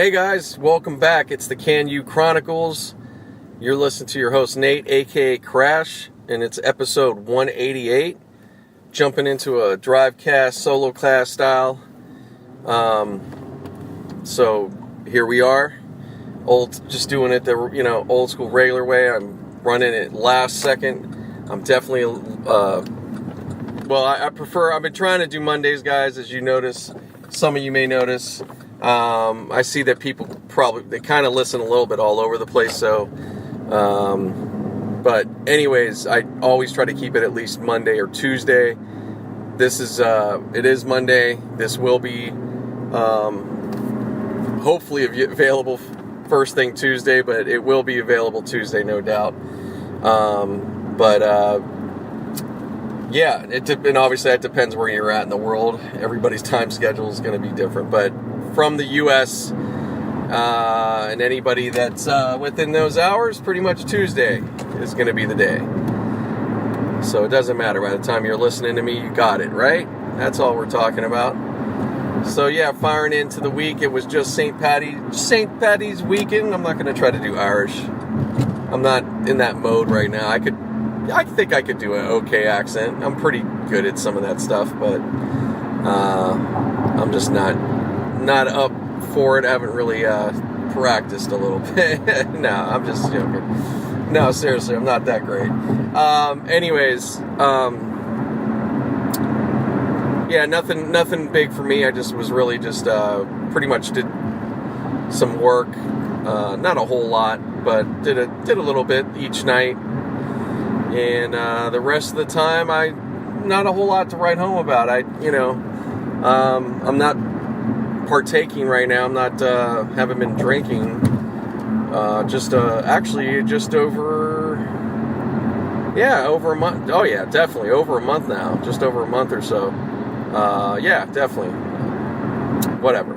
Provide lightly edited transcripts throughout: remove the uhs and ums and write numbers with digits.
Hey guys, welcome back. It's the Can You Chronicles. You're listening to your host Nate, aka Crash, and it's episode 188. Jumping into a DriveCast solo class style. So here we are. Just doing it the old school regular way. I'm running it last second. I'm definitely I've been trying to do Mondays, guys, as you notice. Some of you may notice. I see that people they kind of listen a little bit all over the place, so, but anyways, I always try to keep it at least Monday or Tuesday. It is Monday. This will be, hopefully available first thing Tuesday, but it will be available Tuesday, no doubt. Yeah, and obviously that depends where you're at in the world. Everybody's time schedule is going to be different, but from the U.S., and anybody that's within those hours, pretty much Tuesday is going to be the day. So it doesn't matter. By the time you're listening to me, you got it, right? That's all we're talking about. So yeah, firing into the week. It was just St. Patty's weekend. I'm not going to try to do Irish. I'm not in that mode right now. I think I could do an okay accent. I'm pretty good at some of that stuff, but I'm just not up for it. I haven't really practiced a little bit. No, I'm just joking. No, seriously, I'm not that great. Yeah, nothing big for me. I just was really just pretty much did some work, not a whole lot, but did a little bit each night, and the rest of the time, not a whole lot to write home about. I'm not partaking right now. I'm not haven't been drinking. Actually just over a month. Oh yeah, definitely over a month now. Just over a month or so. Yeah, definitely. Whatever.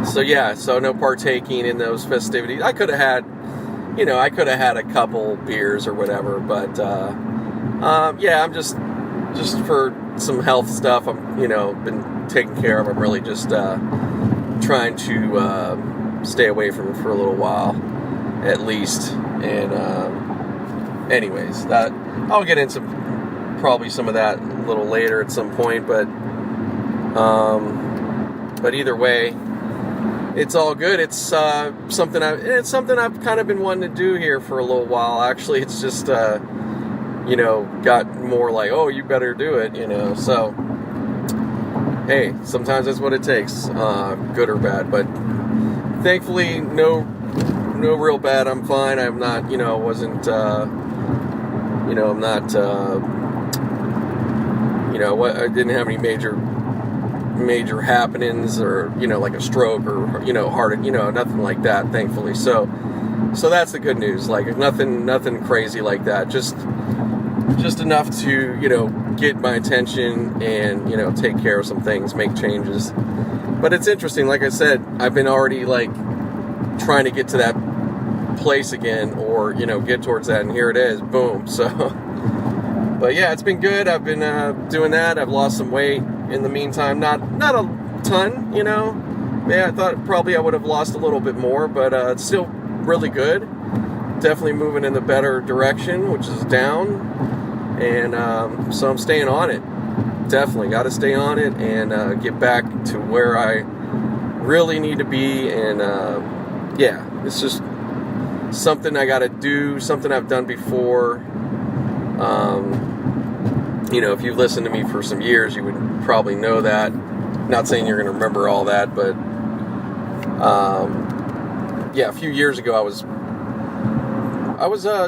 So no partaking in those festivities. I could have had a couple beers or whatever, but yeah, I'm just for some health stuff. I'm been taken care of. I'm really just trying to stay away from it for a little while, at least. And anyways, that I'll get into probably some of that a little later at some point. But either way, it's all good. It's something I've kind of been wanting to do here for a little while. Actually, it's just got more like, oh, you better do it. So hey, sometimes that's what it takes, good or bad. But thankfully, no real bad. I'm fine. I'm not, wasn't, I'm not, I didn't have any major happenings or, like a stroke or, heart, nothing like that, thankfully. So that's the good news. Like nothing crazy like that. Just enough to, get my attention and, take care of some things, make changes. But it's interesting. Like I said, I've been already like trying to get to that place again, or, get towards that. And here it is. Boom. So, but yeah, it's been good. I've been doing that. I've lost some weight in the meantime. Not a ton, Yeah, I thought probably I would have lost a little bit more, but it's still really good. Definitely moving in the better direction, which is down. And so I'm staying on it. Definitely got to stay on it and get back to where I really need to be. And yeah, it's just something I got to do, something I've done before. If you've listened to me for some years, you would probably know that. Not saying you're going to remember all that, but yeah, a few years ago I was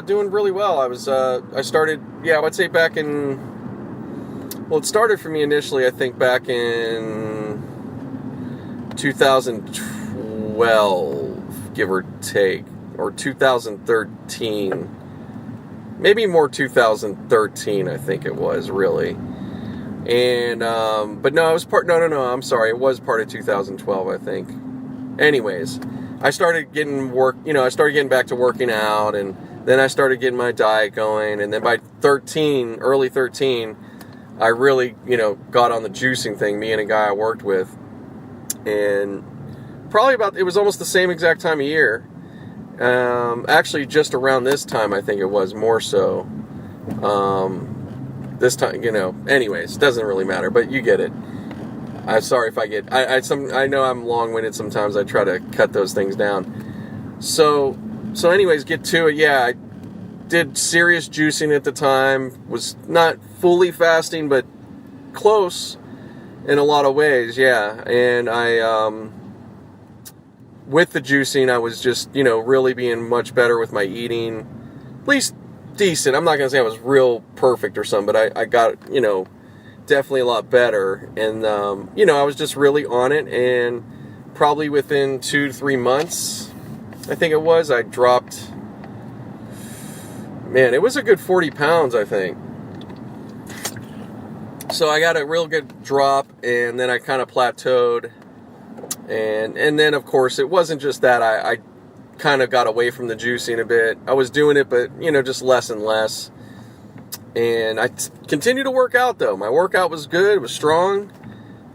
doing really well. I started, I would say back in, it started for me initially, I think back in 2012, give or take, or 2013, maybe more 2013, I think it was, really. And, but no, I'm sorry, it was part of 2012, I think. Anyways, I started getting back to working out, and then I started getting my diet going, and then by early 13, I really, got on the juicing thing, me and a guy I worked with, and it was almost the same exact time of year. Actually, just around this time, I think it was more so. This time, anyways, doesn't really matter, but you get it. I'm sorry if I get, I know I'm long-winded sometimes. I try to cut those things down. So anyways, get to it. Yeah, I did serious juicing at the time. Was not fully fasting, but close in a lot of ways. Yeah, and with the juicing, I was just, really being much better with my eating. At least decent. I'm not going to say I was real perfect or something, but I got, definitely a lot better. And, I was just really on it. And probably within 2 to 3 months, I think it was, I dropped, man, it was a good 40 pounds, I think. So I got a real good drop, and then I kind of plateaued. And then, of course, it wasn't just that. I kind of got away from the juicing a bit. I was doing it, but, just less and less. And I continued to work out, though. My workout was good. It was strong.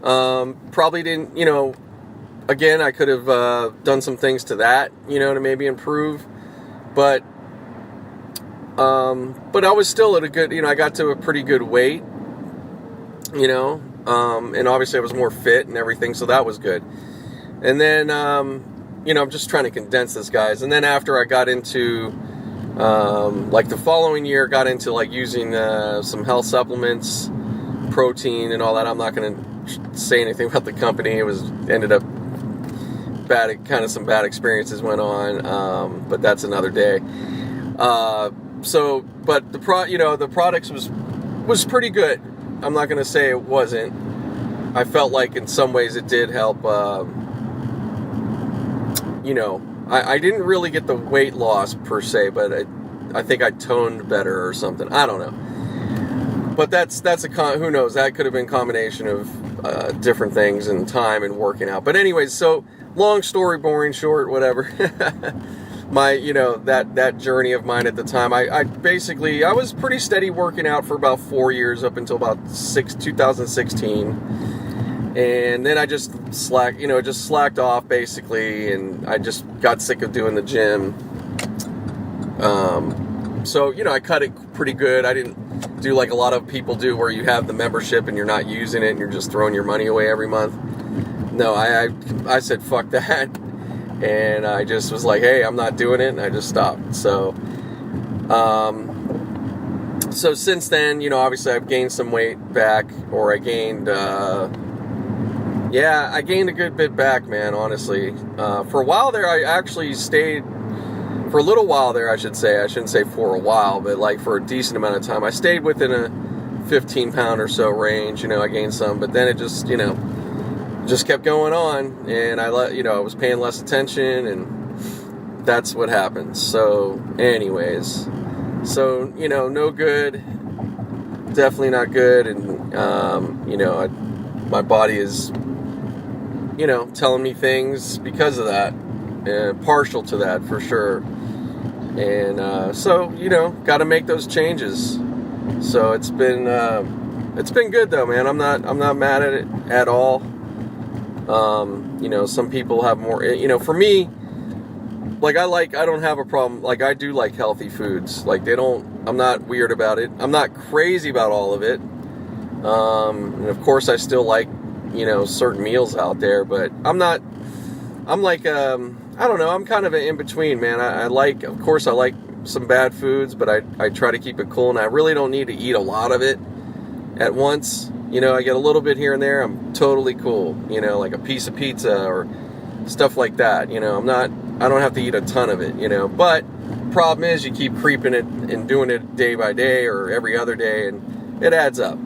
Probably didn't, again, I could have done some things to that, to maybe improve. But I was still at a good, I got to a pretty good weight, and obviously I was more fit and everything, so that was good. And then, I'm just trying to condense this, guys. And then after I got into, the following year, got into, using some health supplements, protein and all that. I'm not going to say anything about the company. Ended up some bad experiences went on, but that's another day. But the products was pretty good. I'm not going to say it wasn't. I felt like in some ways it did help, I didn't really get the weight loss per se, but I think I toned better or something. I don't know. But who knows? That could have been a combination of different things and time and working out. But anyways, so long story, boring, short, whatever. My, that journey of mine at the time, I was pretty steady working out for about 4 years up until about 2016. And then I just slacked off basically, and I just got sick of doing the gym. So, I cut it pretty good. I didn't do like a lot of people do where you have the membership and you're not using it and you're just throwing your money away every month. No, I said fuck that. And I just was like, hey, I'm not doing it, and I just stopped. So since then, obviously I've gained some weight back, or I gained, I gained a good bit back, man, honestly. For a while there, I actually stayed, for a little while there, I should say. I shouldn't say for a while, but for a decent amount of time. I stayed within a 15 pound or so range, I gained some, but then it just, just kept going on, and I was paying less attention, and that's what happened. So anyways, no good, definitely not good. And my body is telling me things because of that, and partial to that for sure. And got to make those changes. So it's been good though, man. I'm not mad at it at all. Some people have more, for me, I don't have a problem. I do like healthy foods. I'm not weird about it. I'm not crazy about all of it. And of course I still like, certain meals out there, but I don't know. I'm kind of an in-between, man. Of course I like some bad foods, but I try to keep it cool, and I really don't need to eat a lot of it at once. I get a little bit here and there, I'm totally cool, like a piece of pizza or stuff like that. I don't have to eat a ton of it, but problem is you keep creeping it and doing it day by day or every other day, and it adds up,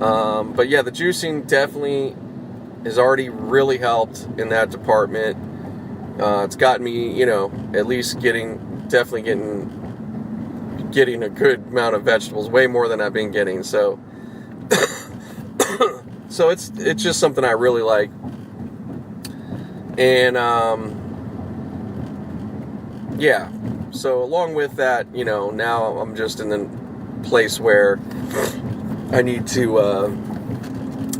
but yeah, the juicing definitely has already really helped in that department. It's gotten me, at least getting a good amount of vegetables, way more than I've been getting. So so it's just something I really like. And so along with that, now I'm just in the place where I need to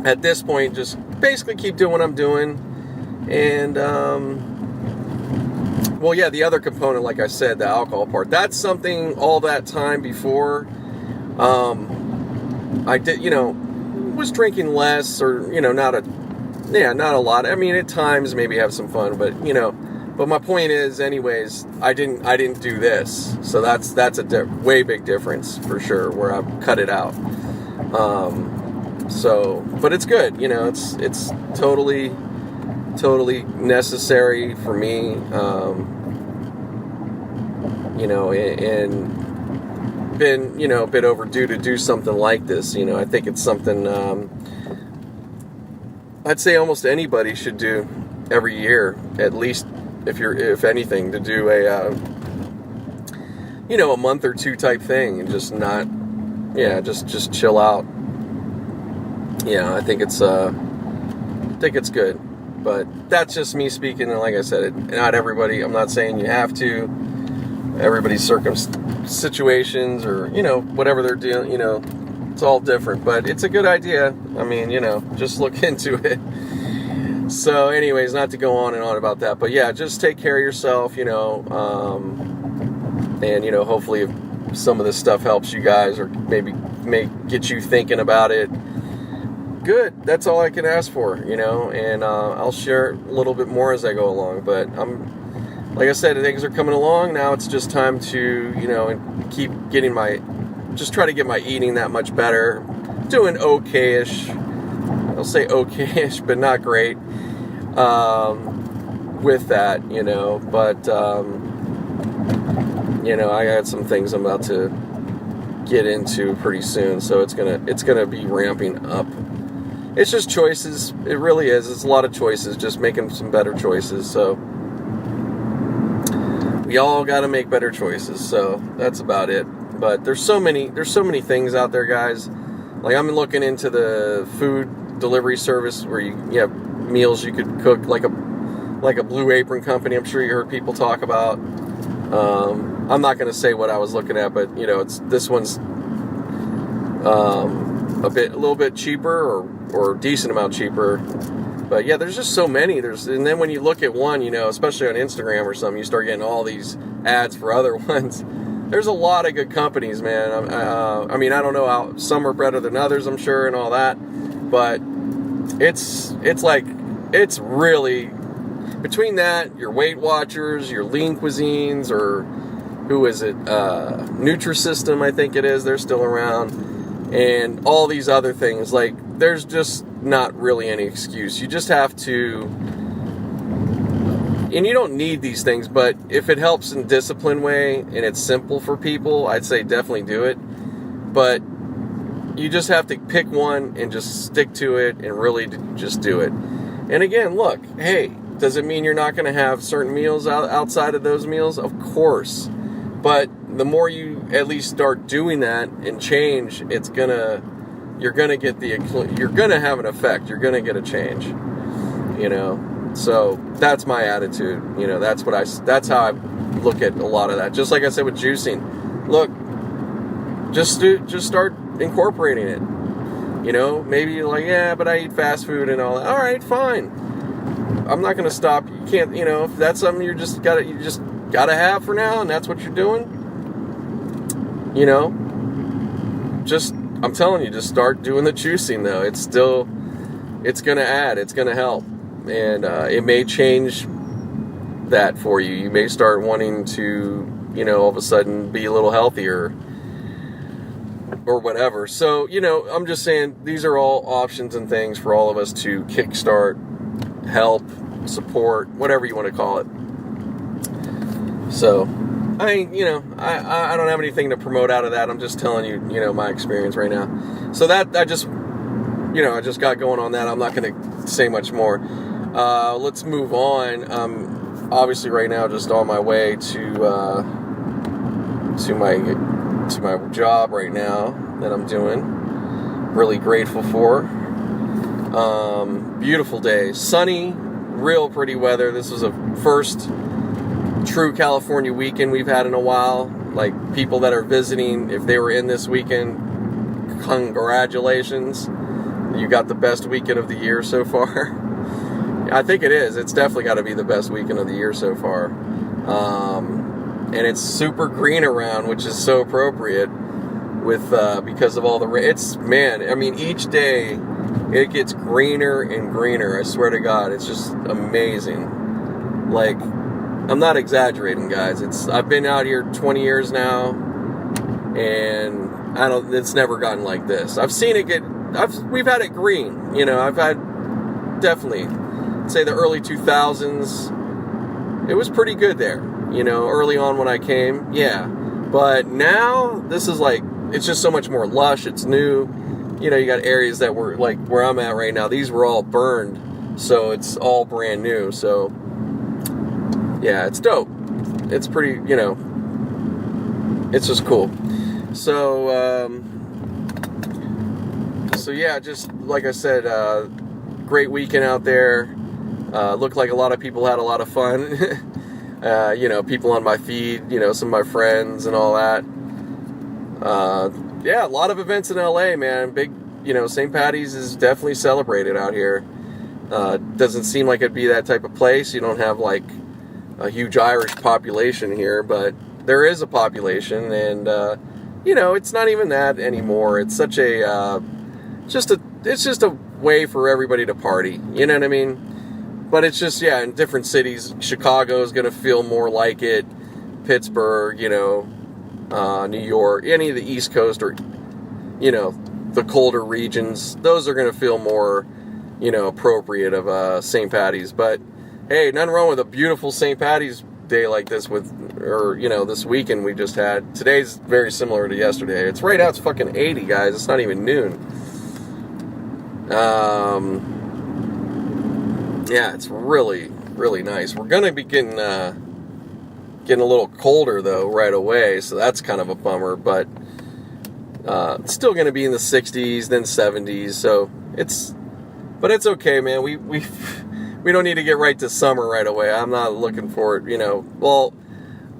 at this point just basically keep doing what I'm doing. And, well, yeah, the other component, like I said, the alcohol part, that's something all that time before, I did, was drinking less, or, not a lot. I mean, at times maybe have some fun, but, but my point is, anyways, I didn't do this. So that's a way big difference for sure, where I've cut it out. But it's good, it's totally necessary for me, and been, a bit overdue to do something like this. I think it's something, I'd say almost anybody should do every year, at least if anything, to do a month or two type thing, and just not, just chill out. I think it's good, but that's just me speaking. And like I said, not everybody, I'm not saying you have to, everybody's situations, or, whatever they're doing, it's all different, but it's a good idea. I mean, just look into it. So anyways, not to go on and on about that, but yeah, just take care of yourself, and, hopefully if some of this stuff helps you guys, or maybe get you thinking about it, good. That's all I can ask for, and I'll share a little bit more as I go along, but like I said, things are coming along. Now it's just time to, keep getting just try to get my eating that much better. Doing okay-ish. I'll say okay-ish, but not great with that, but, I got some things I'm about to get into pretty soon, so it's gonna be ramping up. It's just choices. It really is. It's a lot of choices, just making some better choices, so we all got to make better choices, so that's about it. But there's so many things out there, guys. Like, I'm looking into the food delivery service where you have meals you could cook, like a Blue Apron company. I'm sure you heard people talk about. I'm not going to say what I was looking at, but this one's a little bit cheaper, or a decent amount cheaper. But yeah, there's just so many. And then when you look at one, especially on Instagram or something, you start getting all these ads for other ones. There's a lot of good companies, man. I mean, I don't know how some are better than others, I'm sure, and all that. But it's really, between that, your Weight Watchers, your Lean Cuisines, or who is it? Nutrisystem, I think it is. They're still around. And all these other things, like, there's just not really any excuse. You just have to, and you don't need these things, but if it helps in a disciplined way and it's simple for people, I'd say definitely do it. But you just have to pick one and just stick to it and really just do it. And again, look, hey, does it mean you're not going to have certain meals outside of those meals? Of course. But the more you at least start doing that and change, you're gonna have an effect. You're gonna get a change, So that's my attitude. That's how I look at a lot of that. Just like I said with juicing, look, just start incorporating it. Maybe you're like, yeah, but I eat fast food and all that. All right, fine. I'm not gonna stop. You can't, if that's something you just gotta have for now, and that's what you're doing. I'm telling you, just start doing the juicing, though. It's going to add, it's going to help. And it may change that for you. You may start wanting to, all of a sudden be a little healthier or whatever. So, I'm just saying, these are all options and things for all of us to kickstart, help, support, whatever you want to call it. So, I don't have anything to promote out of that. I'm just telling you, my experience right now. So that, I just got going on that. I'm not going to say much more. Let's move on. Obviously right now, just on my way to my job right now that I'm doing. Really grateful for. Beautiful day, sunny, real pretty weather. This was a first true California weekend we've had in a while. Like, people that are visiting, if they were in this weekend, congratulations, you got the best weekend of the year so far. I think it is. It's definitely got to be the best weekend of the year so far. And it's super green around, which is so appropriate with because of all the rain. I mean, each day it gets greener and greener. I swear to God, it's just amazing. Like, I'm not exaggerating, guys. I've been out here 20 years now, and it's never gotten like this. I've seen it we've had it green. I've had definitely, say the early 2000s. It was pretty good there. Early on when I came, yeah. But now, this is like, it's just so much more lush, it's new. You got areas that were, like, where I'm at right now, these were all burned, so it's all brand new, so, yeah, it's dope. It's pretty, it's just cool. So yeah, just, like I said, great weekend out there. Looked like a lot of people had a lot of fun. People on my feed, some of my friends and all that. Yeah, a lot of events in LA, man. Big, St. Patty's is definitely celebrated out here. Doesn't seem like it'd be that type of place. You don't have, like, a huge Irish population here, but there is a population, and, it's not even that anymore. It's such it's just a way for everybody to party. You know what I mean? But it's just, yeah, in different cities. Chicago is going to feel more like it. Pittsburgh, New York, any of the East Coast or, the colder regions. Those are going to feel more, appropriate of St. Patty's. But, hey, nothing wrong with a beautiful St. Patty's Day like this this weekend we just had. Today's very similar to yesterday. It's right now, it's fucking 80, guys. It's not even noon. Yeah, it's really, really nice. We're going to be getting a little colder, though, right away, so that's kind of a bummer, but it's still going to be in the 60s, then 70s, so it's okay, man. We don't need to get right to summer right away. I'm not looking forward, well,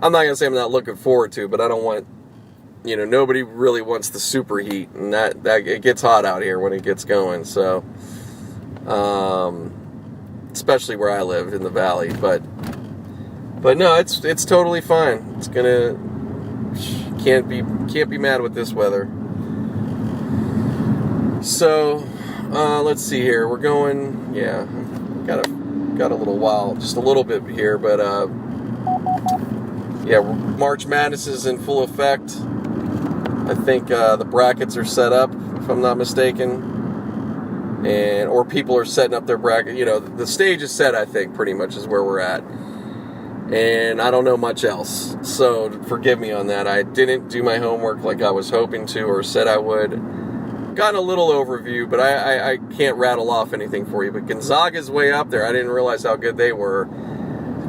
I'm not going to say I'm not looking forward to, but I don't want, nobody really wants the super heat, and that it gets hot out here when it gets going, so, especially where I live in the valley, but no, it's totally fine. It's can't be mad with this weather. So, let's see here. We're going, yeah, got a little while, just a little bit here, but yeah, March Madness is in full effect. I think the brackets are set up, if I'm not mistaken. Or people are setting up their bracket. The stage is set, I think, pretty much is where we're at. And I don't know much else. So forgive me on that. I didn't do my homework like I was hoping to or said I would. Gotten a little overview, but I can't rattle off anything for you. But Gonzaga's way up there. I didn't realize how good they were.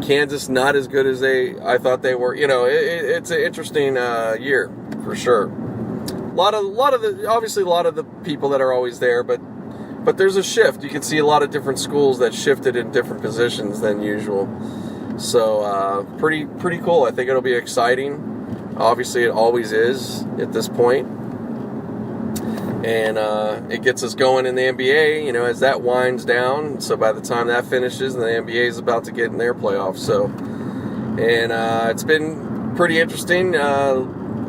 Kansas not as good as I thought they were. It's an interesting year for sure. A lot of the people that are always there, but there's a shift. You can see a lot of different schools that shifted in different positions than usual. So, pretty cool. I think it'll be exciting. Obviously, it always is at this point. And it gets us going in the NBA, as that winds down. So by the time that finishes, the NBA is about to get in their playoffs. So, and it's been pretty interesting. I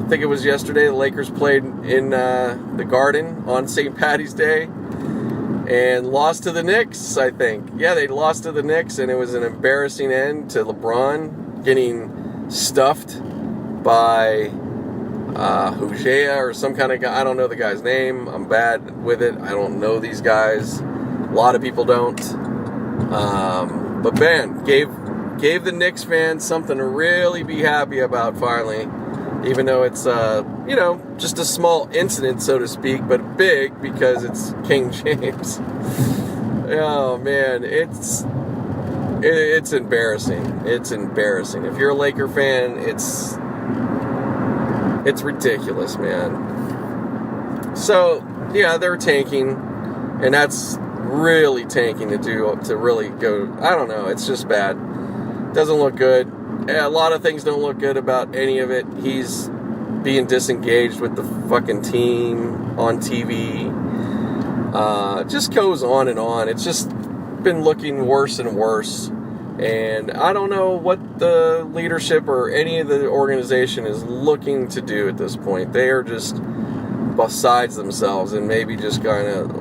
think it was yesterday the Lakers played in the Garden on St. Patty's Day. And lost to the Knicks, I think. Yeah, they lost to the Knicks, and it was an embarrassing end to LeBron getting stuffed by Hugea or some kind of guy. I don't know the guy's name. I'm bad with it. I don't know these guys. A lot of people don't. But man, gave the Knicks fans something to really be happy about finally. Even though it's, just a small incident, so to speak, but big because it's King James. Oh, man, it's embarrassing. It's embarrassing. If you're a Laker fan, it's ridiculous, man. So, yeah, they're tanking, and that's really tanking to really go, I don't know, it's just bad. Doesn't look good. A lot of things don't look good about any of it. He's being disengaged with the fucking team on TV. Just goes on and on. It's just, been looking worse and worse. And I don't know what the leadership or any of the organization is looking to do at this point. They are just besides themselves and maybe just kind of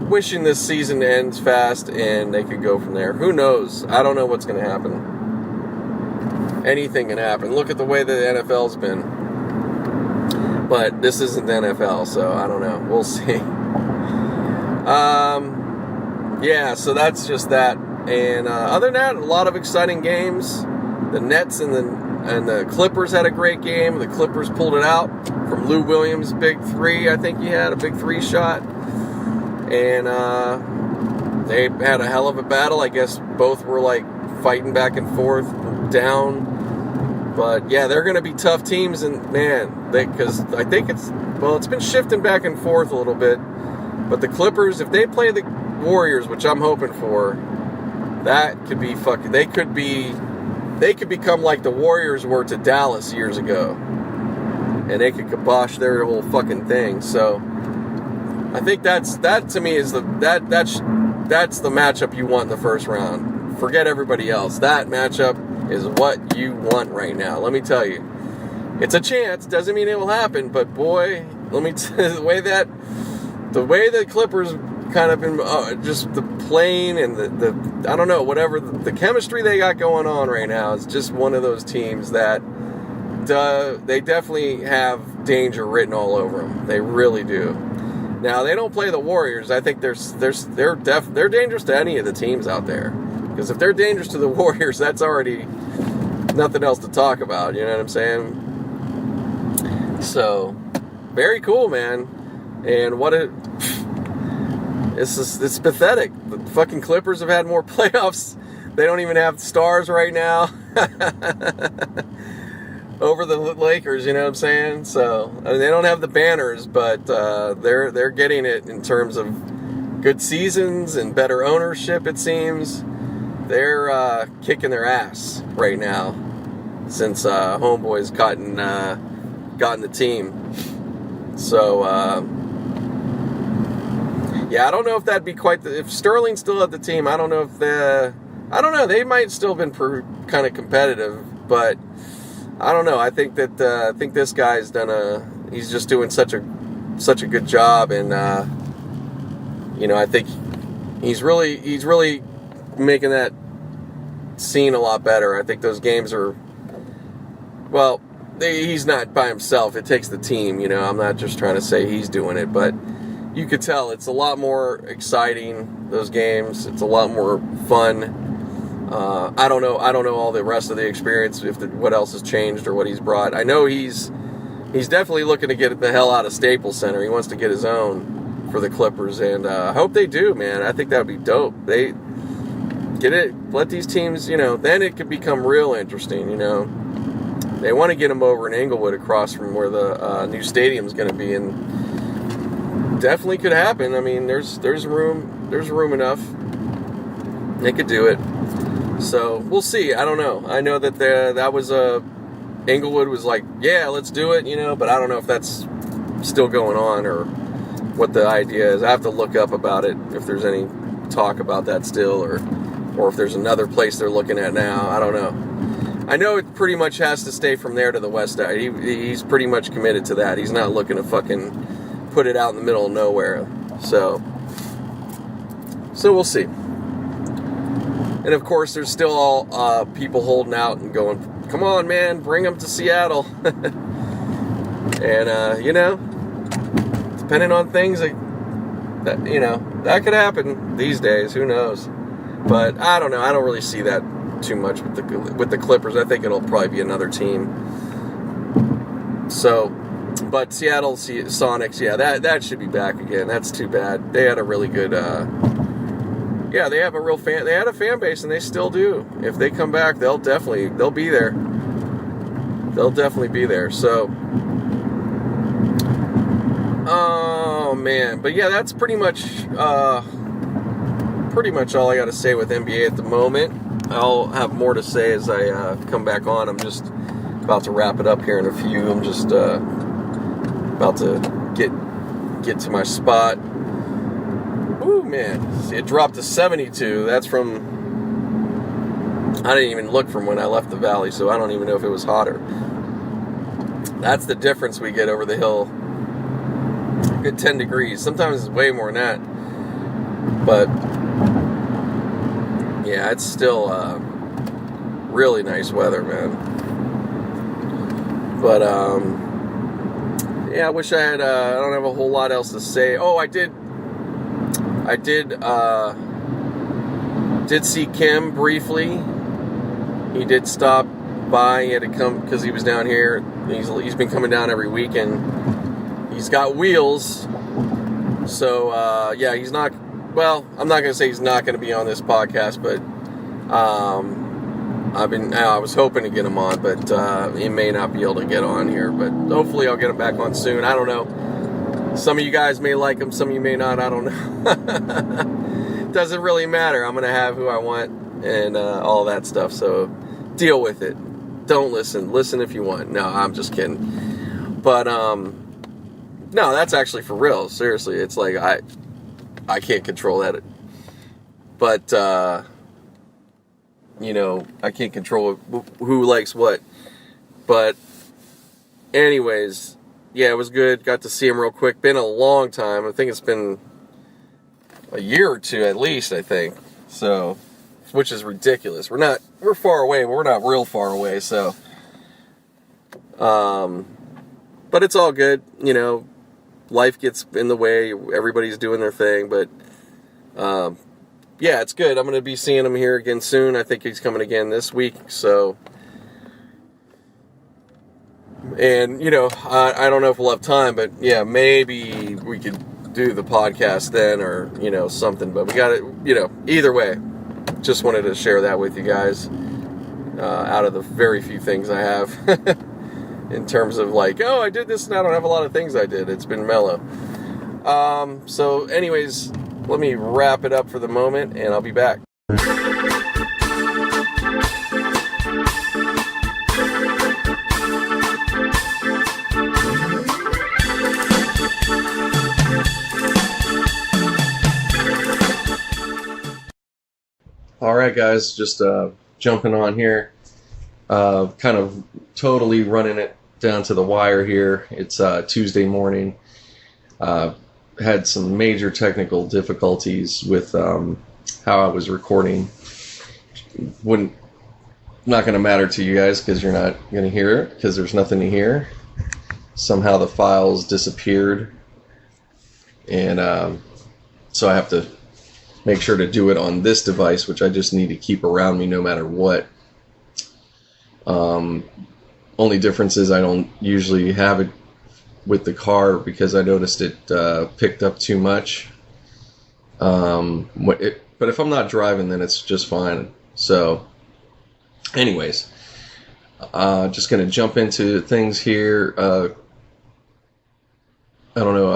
wishing this season ends fast and they could go from there. Who knows? I don't know what's going to happen. Anything can happen. Look at the way the NFL's been. But this isn't the NFL, so I don't know. We'll see. Yeah, so that's just that. And other than that, a lot of exciting games. The Nets and the Clippers had a great game. The Clippers pulled it out from Lou Williams' big three. I think he had a big three shot. And they had a hell of a battle. I guess both were like fighting back and forth, down. But yeah, they're going to be tough teams. And man, because I think it's been shifting back and forth a little bit. But the Clippers, if they play the Warriors, which I'm hoping for, that could be fucking. They could become like the Warriors were to Dallas years ago, and they could kibosh their whole fucking thing. So I think that to me is that's the matchup you want in the first round. Forget everybody else. That matchup is what you want right now. Let me tell you, it's a chance. Doesn't mean it will happen, but boy, let me tell you, the way the Clippers kind of been just the playing and the I don't know, whatever the chemistry they got going on right now is just one of those teams that they definitely have danger written all over them. They really do. Now they don't play the Warriors. I think they're dangerous to any of the teams out there, because if they're dangerous to the Warriors, that's already nothing else to talk about. You know what I'm saying? So very cool, man. And it's pathetic. The fucking Clippers have had more playoffs. They don't even have stars right now over the Lakers, you know what I'm saying? So, I mean, they don't have the banners, but they're getting it in terms of good seasons and better ownership, it seems. They're kicking their ass right now since Homeboy's gotten the team. So, yeah, I don't know if that'd be quite if Sterling still had the team. I don't know if they might still have been kind of competitive, but I don't know. I think this guy's he's just doing such a good job, and I think he's really making that scene a lot better. I think those games are, well, he's not by himself. It takes the team. I'm not just trying to say he's doing it, but you could tell it's a lot more exciting, those games. It's a lot more fun. I don't know all the rest of the experience, what else has changed or what he's brought. I know he's definitely looking to get the hell out of Staples Center. He wants to get his own for the Clippers, and I hope they do, man. I think that would be dope. They get it, let these teams, then it could become real interesting, They want to get them over in Inglewood across from where the new stadium's going to be, and definitely could happen. I mean, there's room enough. They could do it. So we'll see. I don't know. I know that that was Inglewood was like, yeah, let's do it, but I don't know if that's still going on or what the idea is. I have to look up about it if there's any talk about that still, or if there's another place they're looking at now. I don't know. I know it pretty much has to stay from there to the west side. He's pretty much committed to that. He's not looking to fucking put it out in the middle of nowhere. So we'll see. And of course, there's still all people holding out and going, come on, man, bring them to Seattle. And, depending on things, that could happen these days. Who knows? But I don't know. I don't really see that too much with the Clippers. I think it'll probably be another team. So, but Seattle Sonics, yeah, that should be back again. That's too bad. They had a really good, they have they had a fan base, and they still do. If they come back, they'll be there. They'll definitely be there. So, oh man, but yeah, that's pretty much all I got to say with NBA at the moment. I'll have more to say as I come back on. I'm just about to wrap it up here in a few. I'm just about to get to my spot. Ooh, man. See, it dropped to 72. That's from... I didn't even look from when I left the valley, so I don't even know if it was hotter. That's the difference we get over the hill. Good 10 degrees. Sometimes it's way more than that. But, yeah, it's still really nice weather, man. But, yeah, I wish I had, I don't have a whole lot else to say. Oh, I did see Kim briefly. He did stop by. He had to come because he was down here. He's been coming down every weekend. He's got wheels. So, yeah, he's not... Well, I'm not going to say he's not going to be on this podcast, but I was hoping to get him on, but he may not be able to get on here. But hopefully I'll get him back on soon. I don't know. Some of you guys may like him, some of you may not. I don't know. Doesn't really matter. I'm going to have who I want and all that stuff. So deal with it. Don't listen. Listen if you want. No, I'm just kidding. But no, that's actually for real. Seriously, it's like I can't control that. But you know, I can't control who likes what. But anyways, yeah, it was good. Got to see him real quick. Been a long time. I think it's been a year or two at least, I think. So, which is ridiculous. We're far away, but we're not real far away, so but it's all good, you know. Life gets in the way, everybody's doing their thing, but yeah, it's good. I'm going to be seeing him here again soon. I think he's coming again this week, so, and, you know, I don't know if we'll have time, but yeah, maybe we could do the podcast then, or, you know, something, but we got it, you know, either way, just wanted to share that with you guys, out of the very few things I have, in terms of like, oh, I did this and I don't have a lot of things I did. It's been mellow. So anyways, let me wrap it up for the moment and I'll be back. All right, guys, just jumping on here, kind of totally running it down to the wire here. It's Tuesday morning. Had some major technical difficulties with how I was recording. Not going to matter to you guys because you're not going to hear it because there's nothing to hear. Somehow the files disappeared, and so I have to make sure to do it on this device, which I just need to keep around me no matter what. Only difference is I don't usually have it with the car because I noticed it picked up too much. But if I'm not driving, then it's just fine. So anyways, just going to jump into things here. I don't know.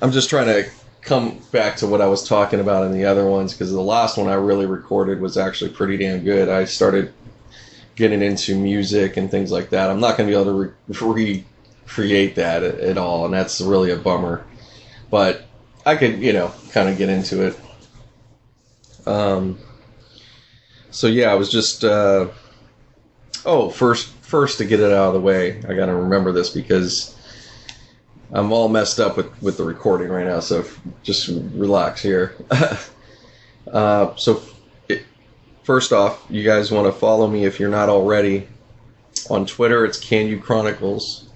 I'm just trying to come back to what I was talking about in the other ones, because the last one I really recorded was actually pretty damn good. I started getting into music and things like that. I'm not going to be able to recreate that at all, and that's really a bummer. But I could, you know, kind of get into it. So yeah, I was just first to get it out of the way, I got to remember this because I'm all messed up with the recording right now, so just relax here. First off, you guys want to follow me if you're not already. On Twitter, it's Can You Chronicles,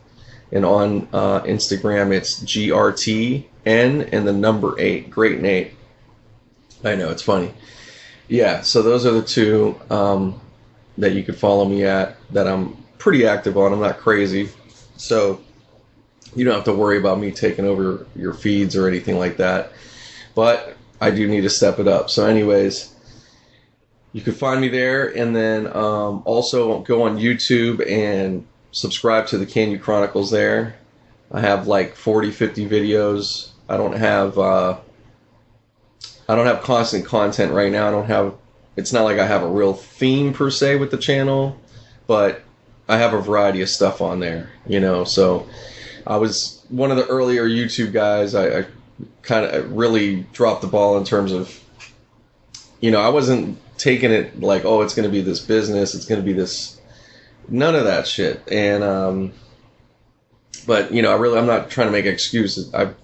and on Instagram, it's GRTN and the number 8. Great Nate. I know, it's funny. Yeah, so those are the two that you could follow me at, that I'm pretty active on. I'm not crazy, so you don't have to worry about me taking over your feeds or anything like that. But I do need to step it up. So anyways, you can find me there. And then also go on YouTube and subscribe to the Can You Chronicles there. I have like 40, 50 videos. I don't have constant content right now. It's not like I have a real theme per se with the channel, but I have a variety of stuff on there, you know, so I was one of the earlier YouTube guys. I kind of really dropped the ball in terms of, I wasn't taking it like, oh, it's going to be this business, it's going to be this, none of that shit. And, but, I'm not trying to make excuses. I've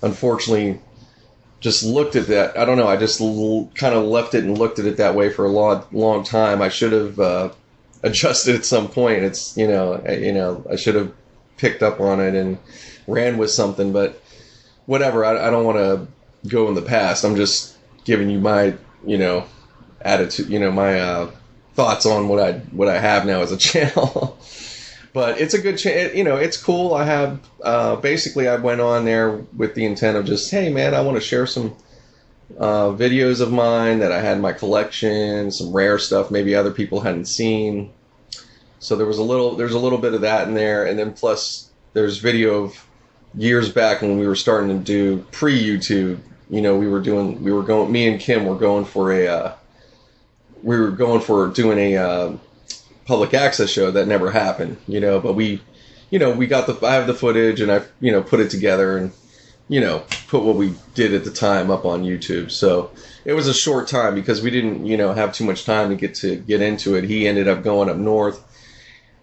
unfortunately just looked at that. I don't know. I just kind of left it and looked at it that way for a long time. I should have adjusted at some point. It's, I should have picked up on it and ran with something, but whatever. I don't want to go in the past. I'm just giving you my, attitude, my thoughts on what I have now as a channel. But it's a good channel. It's cool. I have basically I went on there with the intent of just, hey man, I want to share some videos of mine that I had in my collection, some rare stuff maybe other people hadn't seen. So there's a little bit of that in there, and then plus there's video of years back when we were starting to do pre-YouTube. Me and Kim were going for doing a public access show that never happened, but we I have the footage, and I, put it together and, put what we did at the time up on YouTube. So it was a short time because we didn't, have too much time to get into it. He ended up going up north,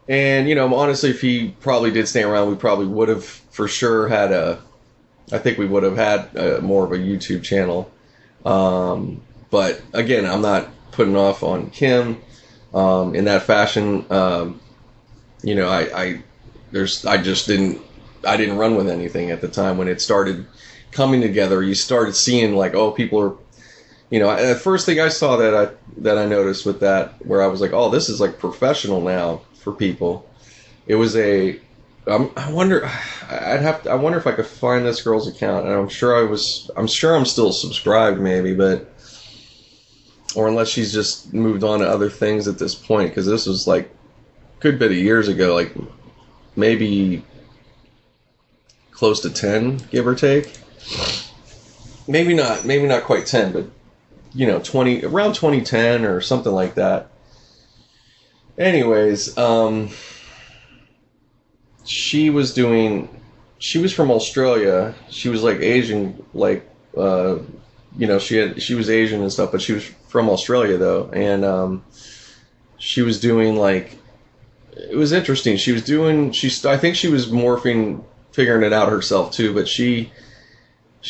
and, honestly, if he probably did stay around, we probably would have for sure had I think we would have had more of a YouTube channel. But again, I'm not putting off on Kim. In that fashion, I didn't run with anything at the time when it started coming together. You started seeing like, oh, people are, the first thing I saw that I noticed with that, where I was like, oh, this is like professional now for people. It was I wonder if I could find this girl's account, and I'm sure I'm still subscribed maybe, but. Or unless she's just moved on to other things at this point, because this was like a good bit of years ago, like maybe close to 10, give or take. Maybe not quite 10, but 20, around 2010 or something like that. Anyways, she was from Australia. She was like Asian, like she was Asian and stuff, but she was from Australia though, and she was doing like, it was interesting. I think she was figuring it out herself too, but she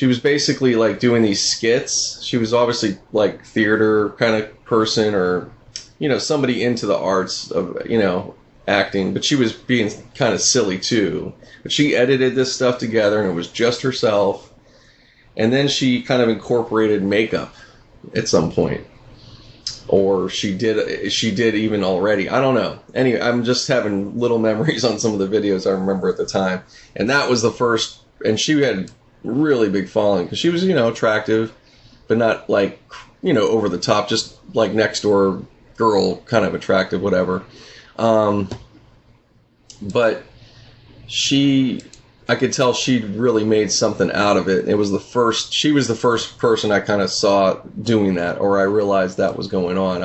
was basically like doing these skits. She was obviously like theater kind of person, or somebody into the arts of acting, but she was being kind of silly too. But she edited this stuff together, and it was just herself. And then she kind of incorporated makeup at some point, or she did even already. I don't know. Anyway, I'm just having little memories on some of the videos I remember at the time, and that was the first. And she had really big following because she was attractive, but not like over the top, just like next door girl kind of attractive, whatever. But I could tell she'd really made something out of it. She was the first person I kind of saw doing that, or I realized that was going on.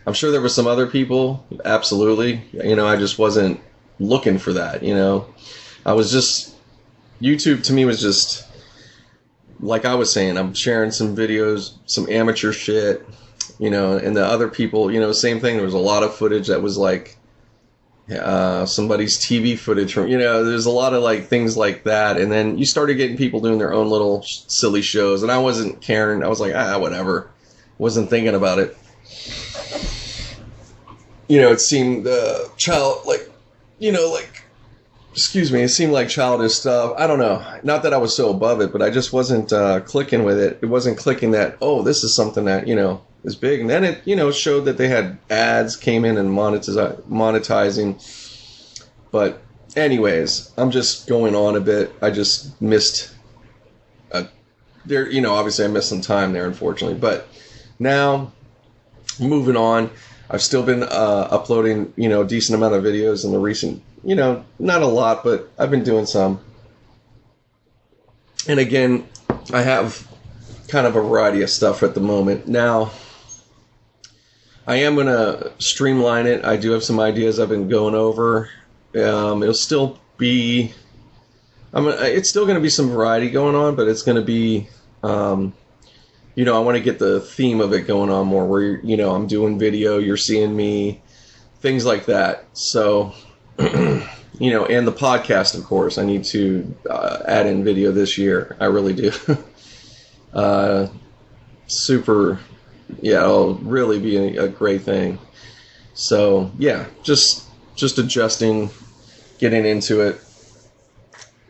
I'm sure there were some other people, absolutely. I just wasn't looking for that, YouTube to me was just, like I was saying, I'm sharing some videos, some amateur shit, and the other people, same thing. There was a lot of footage that was like, somebody's TV footage from, there's a lot of like things like that. And then you started getting people doing their own little silly shows, and I wasn't caring. I was like, whatever. Wasn't thinking about it. It seemed it seemed like childish stuff. I don't know. Not that I was so above it, but I just wasn't clicking with it. It wasn't clicking that, oh, this is something that, is big. And then it, showed that they had ads came in and monetizing. But anyways, I'm just going on a bit. I just missed obviously I missed some time there, unfortunately. But now, moving on, I've still been uploading, a decent amount of videos in the recent, not a lot, but I've been doing some. And again, I have kind of a variety of stuff at the moment. Now, I am going to streamline it. I do have some ideas I've been going over. It'll still be It's still going to be some variety going on, but it's going to be, you know, I want to get the theme of it going on more where, you know, I'm doing video, you're seeing me, things like that. So, you know, and the podcast, of course, I need to add in video this year. I really do. It'll really be a great thing. So, yeah, just adjusting, getting into it.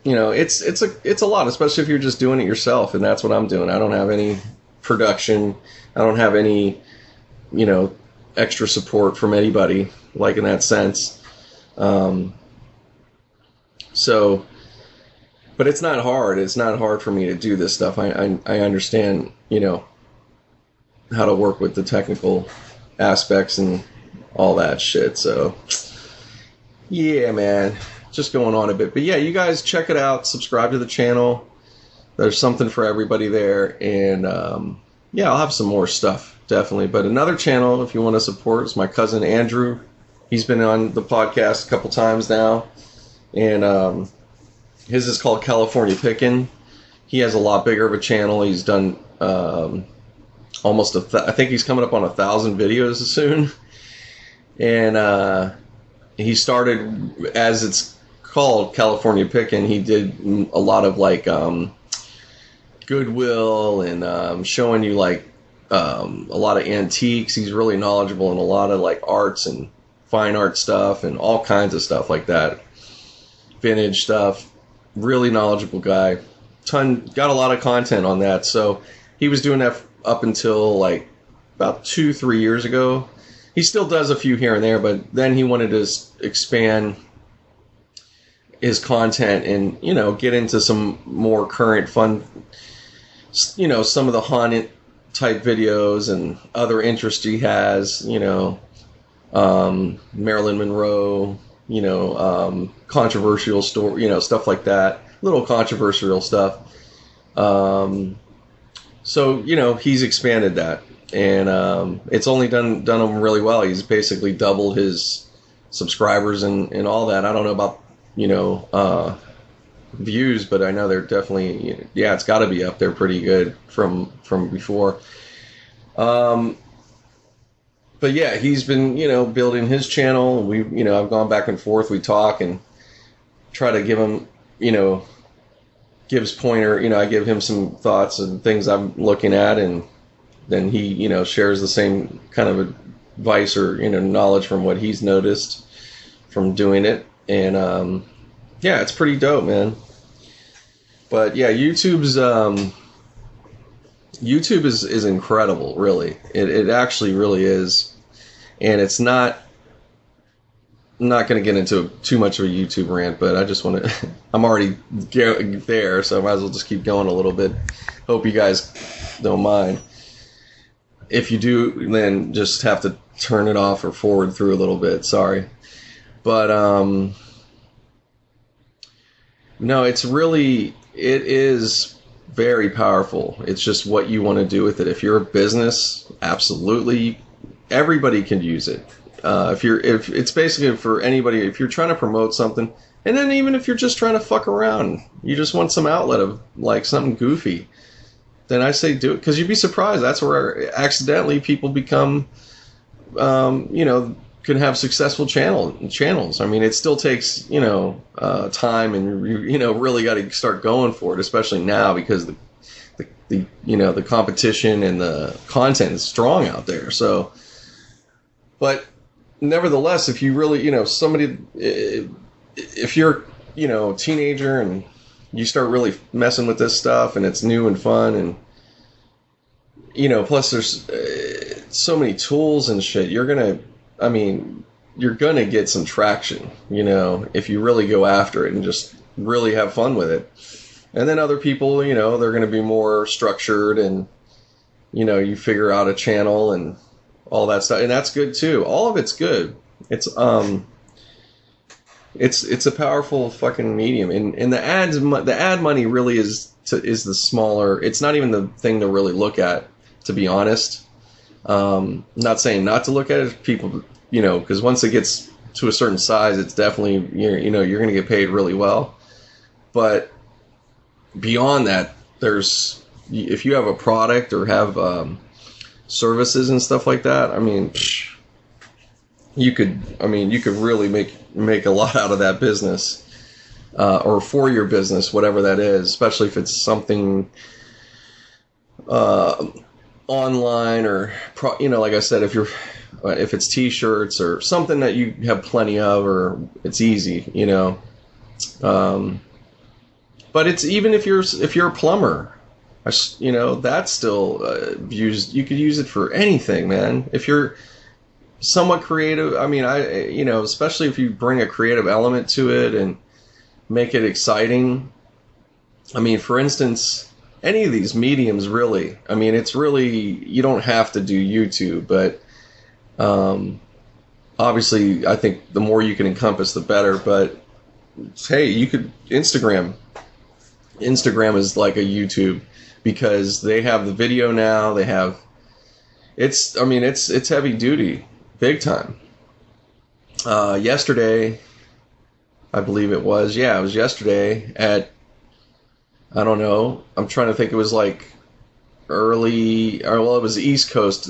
You know, it's a lot, especially if you're just doing it yourself, and that's what I'm doing. I don't have any production. I don't have any, you know, extra support from anybody, like in that sense. So, but it's not hard. It's not hard for me to do this stuff. I understand, you know, how to work with the technical aspects and all that shit. So, yeah, man, just going on a bit. But yeah, you guys check it out. Subscribe to the channel. There's something for everybody there. And yeah, I'll have some more stuff, definitely. But another channel, if you want to support, is my cousin Andrew. He's been on the podcast a couple times now. And his is called California Pickin'. He has a lot bigger of a channel. He's done almost I think he's coming up on 1,000 videos soon. And he started, as it's called, California Pickin'. He did a lot of like Goodwill and showing you like a lot of antiques. He's really knowledgeable in a lot of like arts and fine art stuff and all kinds of stuff like that. Vintage stuff. Really knowledgeable guy. Got a lot of content on that. So he was doing that up until like about 2-3 years ago. He still does a few here and there, but then he wanted to expand his content and, you know, get into some more current fun, you know, some of the haunted type videos and other interests he has, you know, Marilyn Monroe, you know, controversial story, you know, stuff like that, little controversial stuff. So, you know, he's expanded that, and it's only done him really well. He's basically doubled his subscribers and all that. I don't know about, you know, views, but I know they're definitely, yeah, it's got to be up there pretty good from before. But yeah, he's been, you know, building his channel. We, you know, I've gone back and forth. We talk and try to give him, you know, gives pointer, you know, I give him some thoughts and things I'm looking at, and then he, you know, shares the same kind of advice or, you know, knowledge from what he's noticed from doing it. And yeah, it's pretty dope, man. But yeah, YouTube is incredible, really. It actually really is. And it's not going to get into too much of a YouTube rant, but I just want to, I'm already there, so I might as well just keep going a little bit. Hope you guys don't mind. If you do, then just have to turn it off or forward through a little bit. Sorry. But, no, it is very powerful. It's just what you want to do with it. If you're a business, absolutely, everybody can use it. If it's basically for anybody, if you're trying to promote something, and then even if you're just trying to fuck around, you just want some outlet of like something goofy, then I say do it, because you'd be surprised. That's where accidentally people become, you know, can have successful channels. I mean, it still takes, you know, time, and you know, really got to start going for it, especially now, because the you know, the competition and the content is strong out there. So, but nevertheless, if you really, you know, if you're, you know, a teenager and you start really messing with this stuff and it's new and fun, and, you know, plus there's so many tools and shit, you're gonna get some traction, you know, if you really go after it and just really have fun with it. And then other people, you know, they're going to be more structured, and, you know, you figure out a channel and all that stuff, and that's good too. All of it's good. It's a powerful fucking medium, and the ad money really is the smaller. It's not even the thing to really look at, to be honest. Not saying not to look at it, people, you know, because once it gets to a certain size, it's definitely, you know, you're going to get paid really well. But beyond that, if you have a product or have services and stuff like that, I mean, you could really make a lot out of that business, or for your business, whatever that is, especially if it's something online or like I said, if it's t-shirts or something that you have plenty of, or it's easy, but it's, even if you're a plumber, that's still used. You could use it for anything, man. If you're somewhat creative, I mean, especially if you bring a creative element to it and make it exciting. I mean, for instance, any of these mediums, really. I mean, it's really, you don't have to do YouTube, but obviously, I think the more you can encompass, the better. But hey, you could Instagram. Instagram is like a YouTube, because they have the video now. They have it's heavy duty, big time. Yesterday, I believe it was yesterday at, I don't know, I'm trying to think, it was like it was East Coast.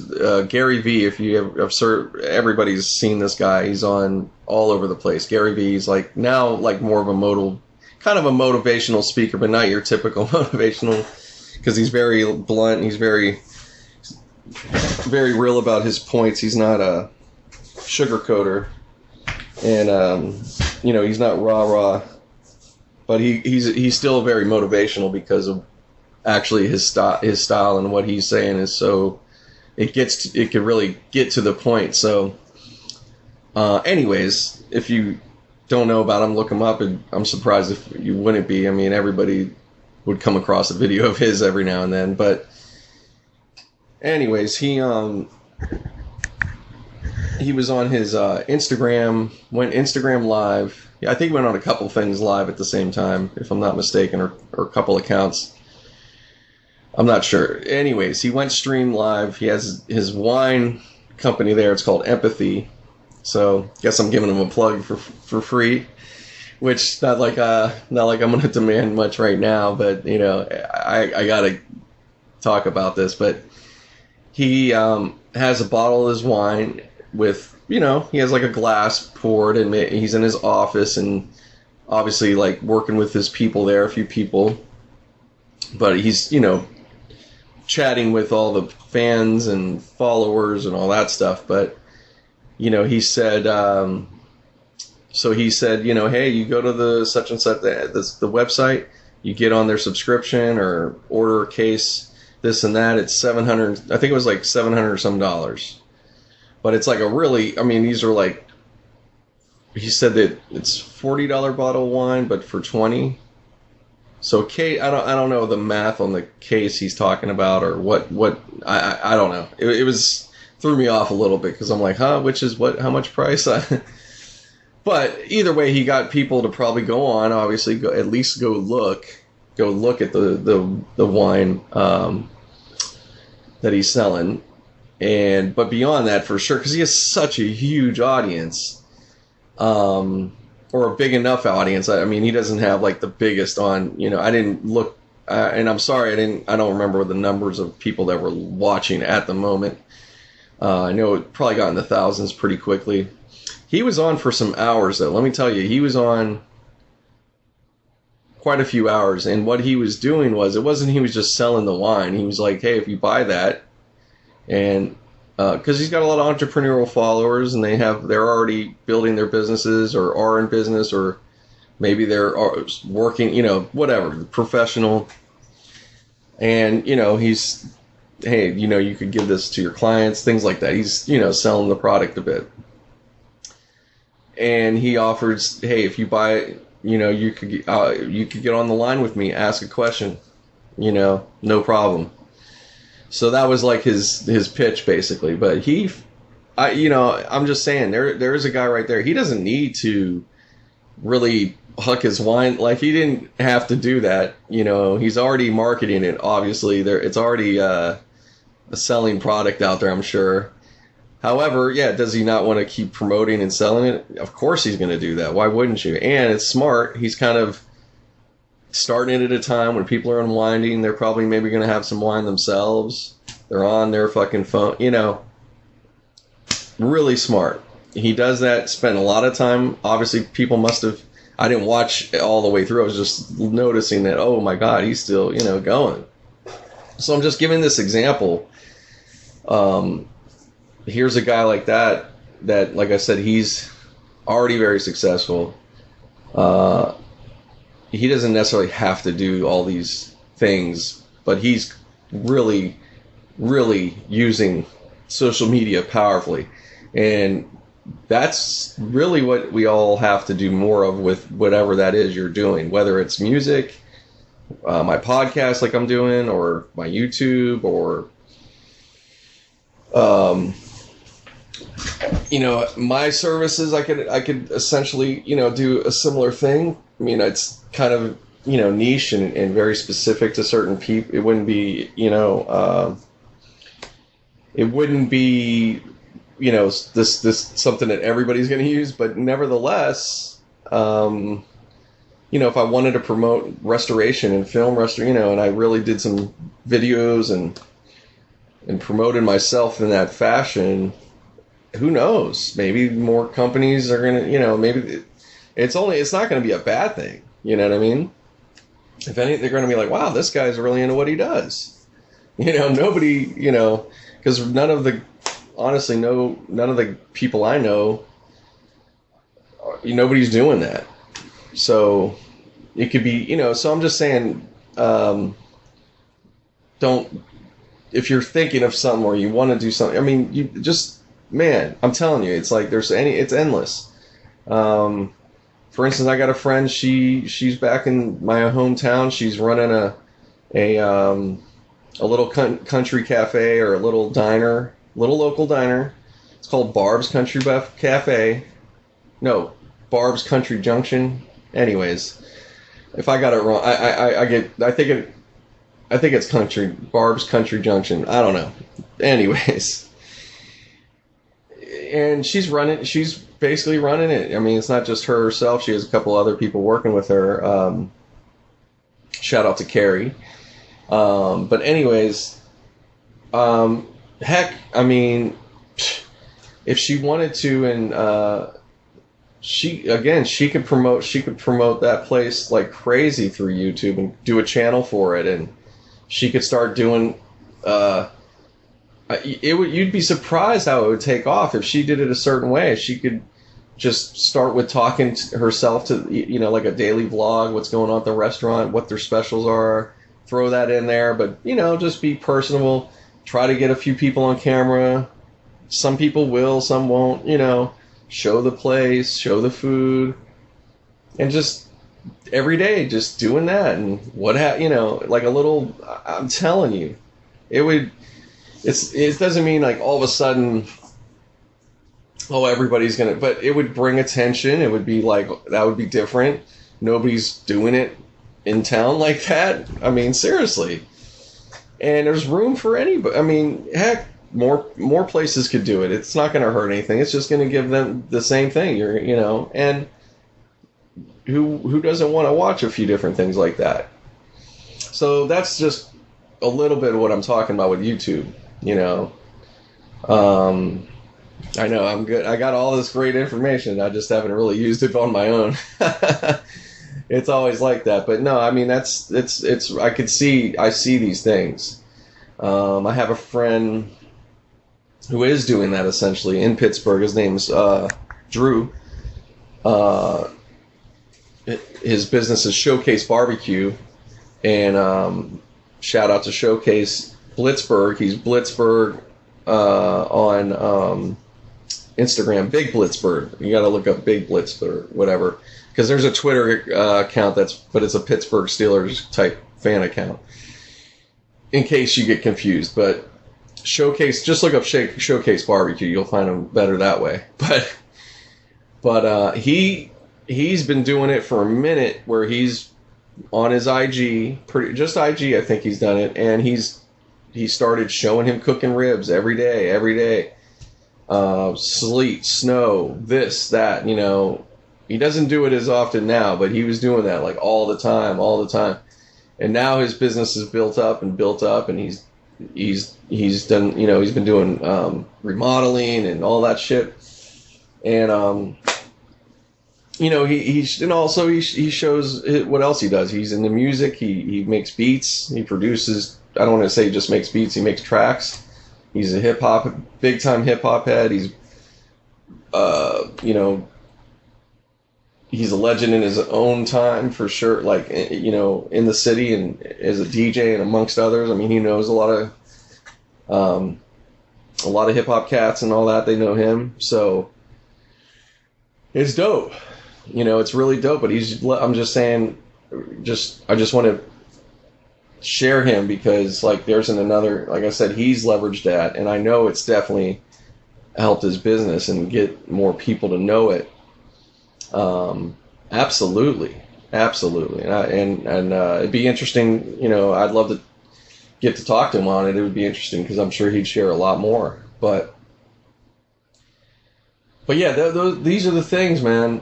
Gary Vee, if you have everybody's seen this guy. He's on all over the place. Gary Vee, he's like now like more of a motivational speaker, but not your typical motivational, because he's very blunt. He's very, very real about his points. He's not a sugarcoater, and he's not rah, but he's still very motivational, because of actually his style and what he's saying is so, it could really get to the point. So anyways, if you don't know about him, look him up, and I'm surprised if you wouldn't be. I mean, everybody would come across a video of his every now and then. But anyways, he was on his Instagram, went Instagram live. Yeah, I think he went on a couple things live at the same time, if I'm not mistaken, or a couple accounts. I'm not sure. Anyways, he went stream live. He has his wine company there. It's called Empathy. So guess I'm giving him a plug for free, which not like I'm gonna demand much right now, but I gotta talk about this. But he has a bottle of his wine with, he has like a glass poured, and he's in his office, and obviously like working with his people there, a few people, but he's chatting with all the fans and followers and all that stuff. But he said, hey, you go to the such and such, the website, you get on their subscription or order a case, this and that. It's $700. I think it was like $700 or some dollars. But it's like a really, these are like, he said that it's $40 bottle of wine, but for $20. So case, I don't know the math on the case he's talking about, or what I don't know. It was, threw me off a little bit, because I'm like, which is what, how much price? But either way, he got people to probably go on, obviously, go look at the wine that he's selling. But beyond that, for sure, because he has such a huge audience, or a big enough audience. I mean, he doesn't have like the biggest on, I didn't look, and I'm sorry, I don't remember the numbers of people that were watching at the moment. I know it probably got in the thousands pretty quickly. He was on for some hours, though. Let me tell you, he was on quite a few hours. And what he was doing was, it wasn't he was just selling the wine. He was like, hey, if you buy that, and because he's got a lot of entrepreneurial followers, and they're already building their businesses, or are in business, or maybe they're working, whatever, professional. And, he's, hey, you could give this to your clients, things like that. He's, selling the product a bit. And he offers, hey, if you buy it, you could get on the line with me, ask a question, no problem. So that was like his pitch, basically. But I'm just saying, there's a guy right there. He doesn't need to really huck his wine. Like, he didn't have to do that. He's already marketing it. Obviously, it's already a selling product out there, I'm sure. However, yeah, does he not want to keep promoting and selling it? Of course he's going to do that. Why wouldn't you? And it's smart. He's kind of starting it at a time when people are unwinding. They're probably maybe going to have some wine themselves. They're on their fucking phone, you know. Really smart. He does that, spent a lot of time. Obviously, people must have, I didn't watch all the way through. I was just noticing that, oh my God, he's still, you know, going. So I'm just giving this example. Here's a guy like that, like I said, he's already very successful. He doesn't necessarily have to do all these things, but he's really, really using social media powerfully. And that's really what we all have to do more of with whatever that is you're doing, whether it's music, my podcast like I'm doing, or my YouTube, or you know, my services. I could essentially, you know, do a similar thing. I mean, it's kind of, you know, niche and very specific to certain people. It wouldn't be, you know, it wouldn't be, you know, this something that everybody's going to use, but nevertheless, you know, if I wanted to promote restoration and film you know, and I really did some videos and promoted myself in that fashion, who knows? Maybe more companies are going to, you know, maybe it's not going to be a bad thing. You know what I mean? If anything, they're going to be like, wow, this guy's really into what he does. You know, nobody, you know, because none of the people I know, nobody's doing that. So it could be, you know, so I'm just saying, if you're thinking of something or you want to do something, I mean, you just, man, I'm telling you, it's like it's endless. For instance, I got a friend, she's back in my hometown. She's running a little country cafe, or a little local diner. It's called Barb's Country Cafe. No, Barb's Country Junction. Anyways, if I got it wrong, I think it's Barb's Country Junction. I don't know. Anyways, and she's basically running it. I mean, it's not just her herself. She has a couple other people working with her. Shout out to Carrie. But anyways, heck, I mean, if she wanted to, and she could promote that place like crazy through YouTube and do a channel for it, and she could start doing. You'd be surprised how it would take off if she did it a certain way. She could just start with talking to herself, to, you know, like a daily vlog, what's going on at the restaurant, what their specials are, throw that in there, but, you know, just be personable, try to get a few people on camera. Some people will, some won't, you know, show the place, show the food, and just every day just doing that. And you know, like a little, I'm telling you, it doesn't mean like all of a sudden, oh, everybody's gonna, but it would bring attention. It would be like, that would be different. Nobody's doing it in town like that. I mean, seriously. And there's room for anybody. I mean, heck, more places could do it. It's not going to hurt anything. It's just going to give them the same thing. You know, and who doesn't want to watch a few different things like that? So that's just a little bit of what I'm talking about with YouTube. You know, I know I'm good. I got all this great information. I just haven't really used it on my own. It's always like that. But no, I mean, I see these things. I have a friend who is doing that essentially in Pittsburgh. His name's Drew. His business is Showcase Barbecue, and shout out to Showcase Blitzburg. He's Blitzburg on Instagram, Big Blitzburg. You got to look up Big Blitzburg, whatever, because there's a Twitter account but it's a Pittsburgh Steelers type fan account. In case you get confused, but Showcase, just look up Showcase Barbecue. You'll find him better that way. But he's been doing it for a minute, where he's on his IG, just IG. I think he's done it, and he started showing him cooking ribs every day. Sleet, snow, this, that, you know, He doesn't do it as often now, but he was doing that like all the time. And now his business is built up, and he's done, you know, he's been doing remodeling and all that shit. And you know, he shows what else he does. He's into music. He makes beats. He produces. I don't want to say he just makes beats. He makes tracks. He's a big time hip hop head. He's you know, he's a legend in his own time for sure. Like, you know, in the city and as a DJ and amongst others. I mean, he knows a lot of hip hop cats and all that. They know him, so it's dope. You know, it's really dope. But I'm just saying, I just want to share him because, like, there's another. Like I said, he's leveraged that, and I know it's definitely helped his business and get more people to know it. Absolutely, and it'd be interesting. You know, I'd love to get to talk to him on it. It would be interesting because I'm sure he'd share a lot more. But yeah, these are the things, man.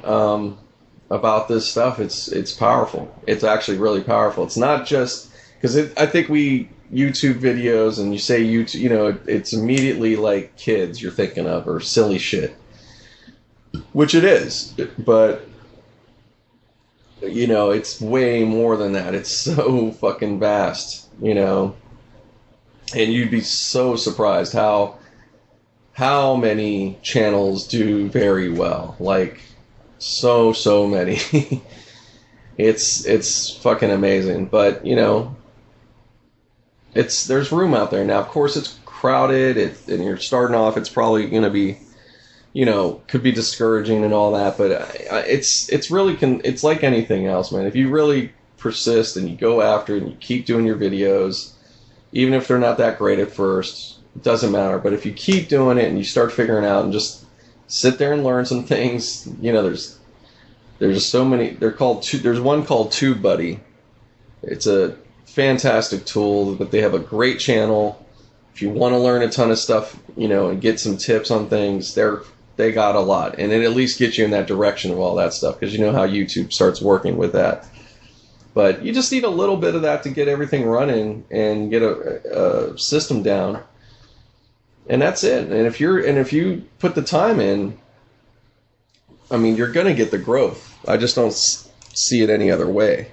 About this stuff, it's powerful. It's actually really powerful. It's not just because I think YouTube videos, and you say YouTube, you know, it's immediately like kids you're thinking of or silly shit, which it is, but you know, it's way more than that. It's so fucking vast, you know, and you'd be so surprised how many channels do very well, like so many. It's fucking amazing, but you know, there's room out there now. Of course, it's crowded. And you're starting off. It's probably going to be, you know, could be discouraging and all that. But it's really it's like anything else, man. If you really persist and you go after it and you keep doing your videos, even if they're not that great at first, it doesn't matter. But if you keep doing it and you start figuring out and just sit there and learn some things, you know, there's so many. There's one called TubeBuddy. It's a fantastic tool, but they have a great channel. If you want to learn a ton of stuff, you know, and get some tips on things, they got a lot, and it at least gets you in that direction of all that stuff, because you know how YouTube starts working with that. But you just need a little bit of that to get everything running and get a system down, and that's it. And if you put the time in, I mean, you're gonna get the growth. I just don't see it any other way.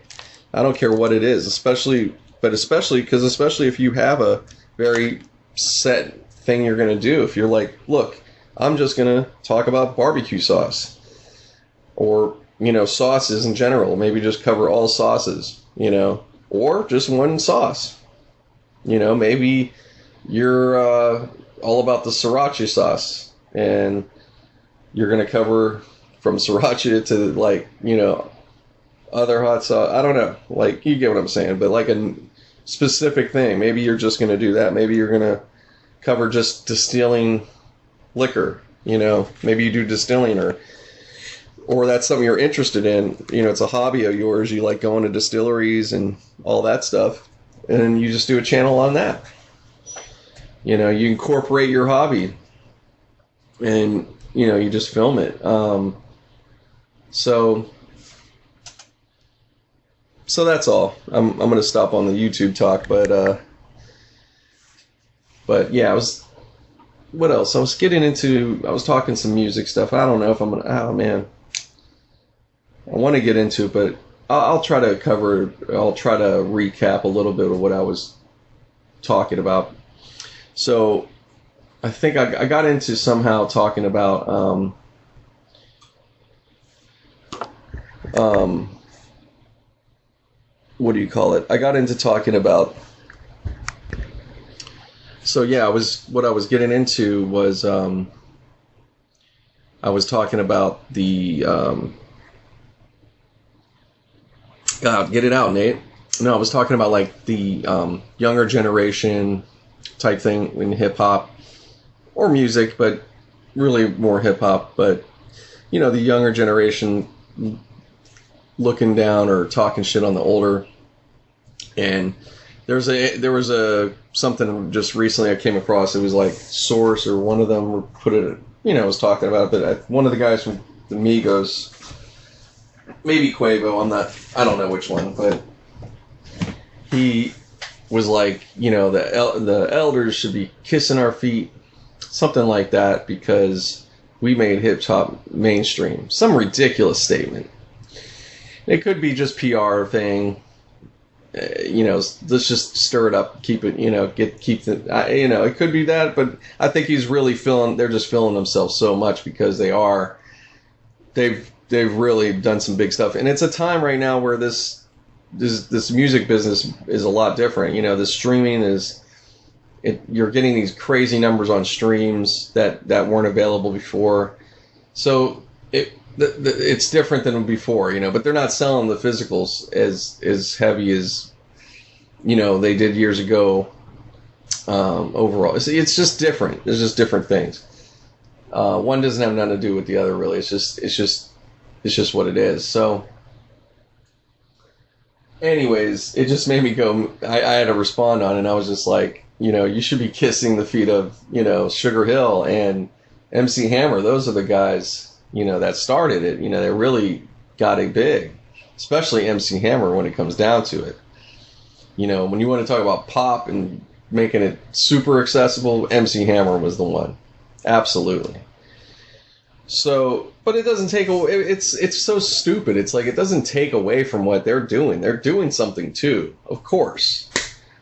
I don't care what it is, especially if you have a very set thing you're going to do. If you're like, look, I'm just going to talk about barbecue sauce, or, you know, sauces in general, maybe just cover all sauces, you know, or just one sauce. You know, maybe you're all about the sriracha sauce, and you're going to cover from sriracha to, like, you know, other hot sauce. I don't know. Like, you get what I'm saying, but like a specific thing. Maybe you're just going to do that. Maybe you're going to cover just distilling liquor. You know, maybe you do distilling, or that's something you're interested in. You know, it's a hobby of yours. You like going to distilleries and all that stuff, and you just do a channel on that. You know, you incorporate your hobby, and you know, you just film it. So that's all. I'm going to stop on the YouTube talk, but yeah, what else? I was talking some music stuff. I don't know if I'm going to, oh man. I want to get into it, but I'll try to recap a little bit of what I was talking about. So I think I got into somehow talking about, what do you call it? I got into talking about. So yeah, what I was getting into was I was talking about the God, get it out, Nate. No, I was talking about like the younger generation type thing in hip hop or music, but really more hip hop. But you know, the younger generation looking down or talking shit on the older. And there was a something just recently I came across. It was like Source or one of them put it, you know, was talking about it. But one of the guys from the Migos maybe Quavo, I don't know which one, but he was like, you know, the elders should be kissing our feet, something like that, because we made hip hop mainstream. Some ridiculous statement. It could be just PR thing. You know, let's just stir it up, keep it, you know, keep the, you know, it could be that, but I think he's really they're just feeling themselves so much because they've really done some big stuff. And it's a time right now where this music business is a lot different. You know, the streaming you're getting these crazy numbers on streams that weren't available before. So it's different than before, you know, but they're not selling the physicals as heavy as, you know, they did years ago. Overall, it's just different. It's just different things. One doesn't have nothing to do with the other, really. It's just what it is. So, anyways, it just made me go. I had to respond on it, and I was just like, you know, you should be kissing the feet of, you know, Sugar Hill and MC Hammer. Those are the guys, you know, that started it. You know, they really got it big, especially MC Hammer when it comes down to it. You know, when you want to talk about pop and making it super accessible, MC Hammer was the one. Absolutely. So, but it doesn't take away, it's so stupid. It's like, it doesn't take away from what they're doing. They're doing something too, of course.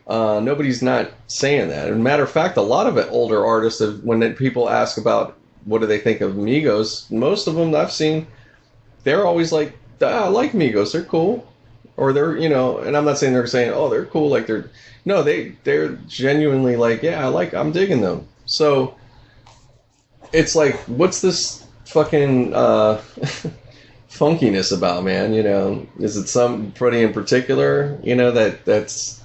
Nobody's not saying that. As a matter of fact, a lot of older artists, when people ask about what do they think of Migos, most of them I've seen, they're always like, I like Migos, they're cool. Or they're, you know, and I'm not saying they're saying, oh, they're cool, like they're genuinely like, yeah, I'm digging them. So it's like, what's this fucking funkiness about, man? You know, is it somebody in particular, you know, that's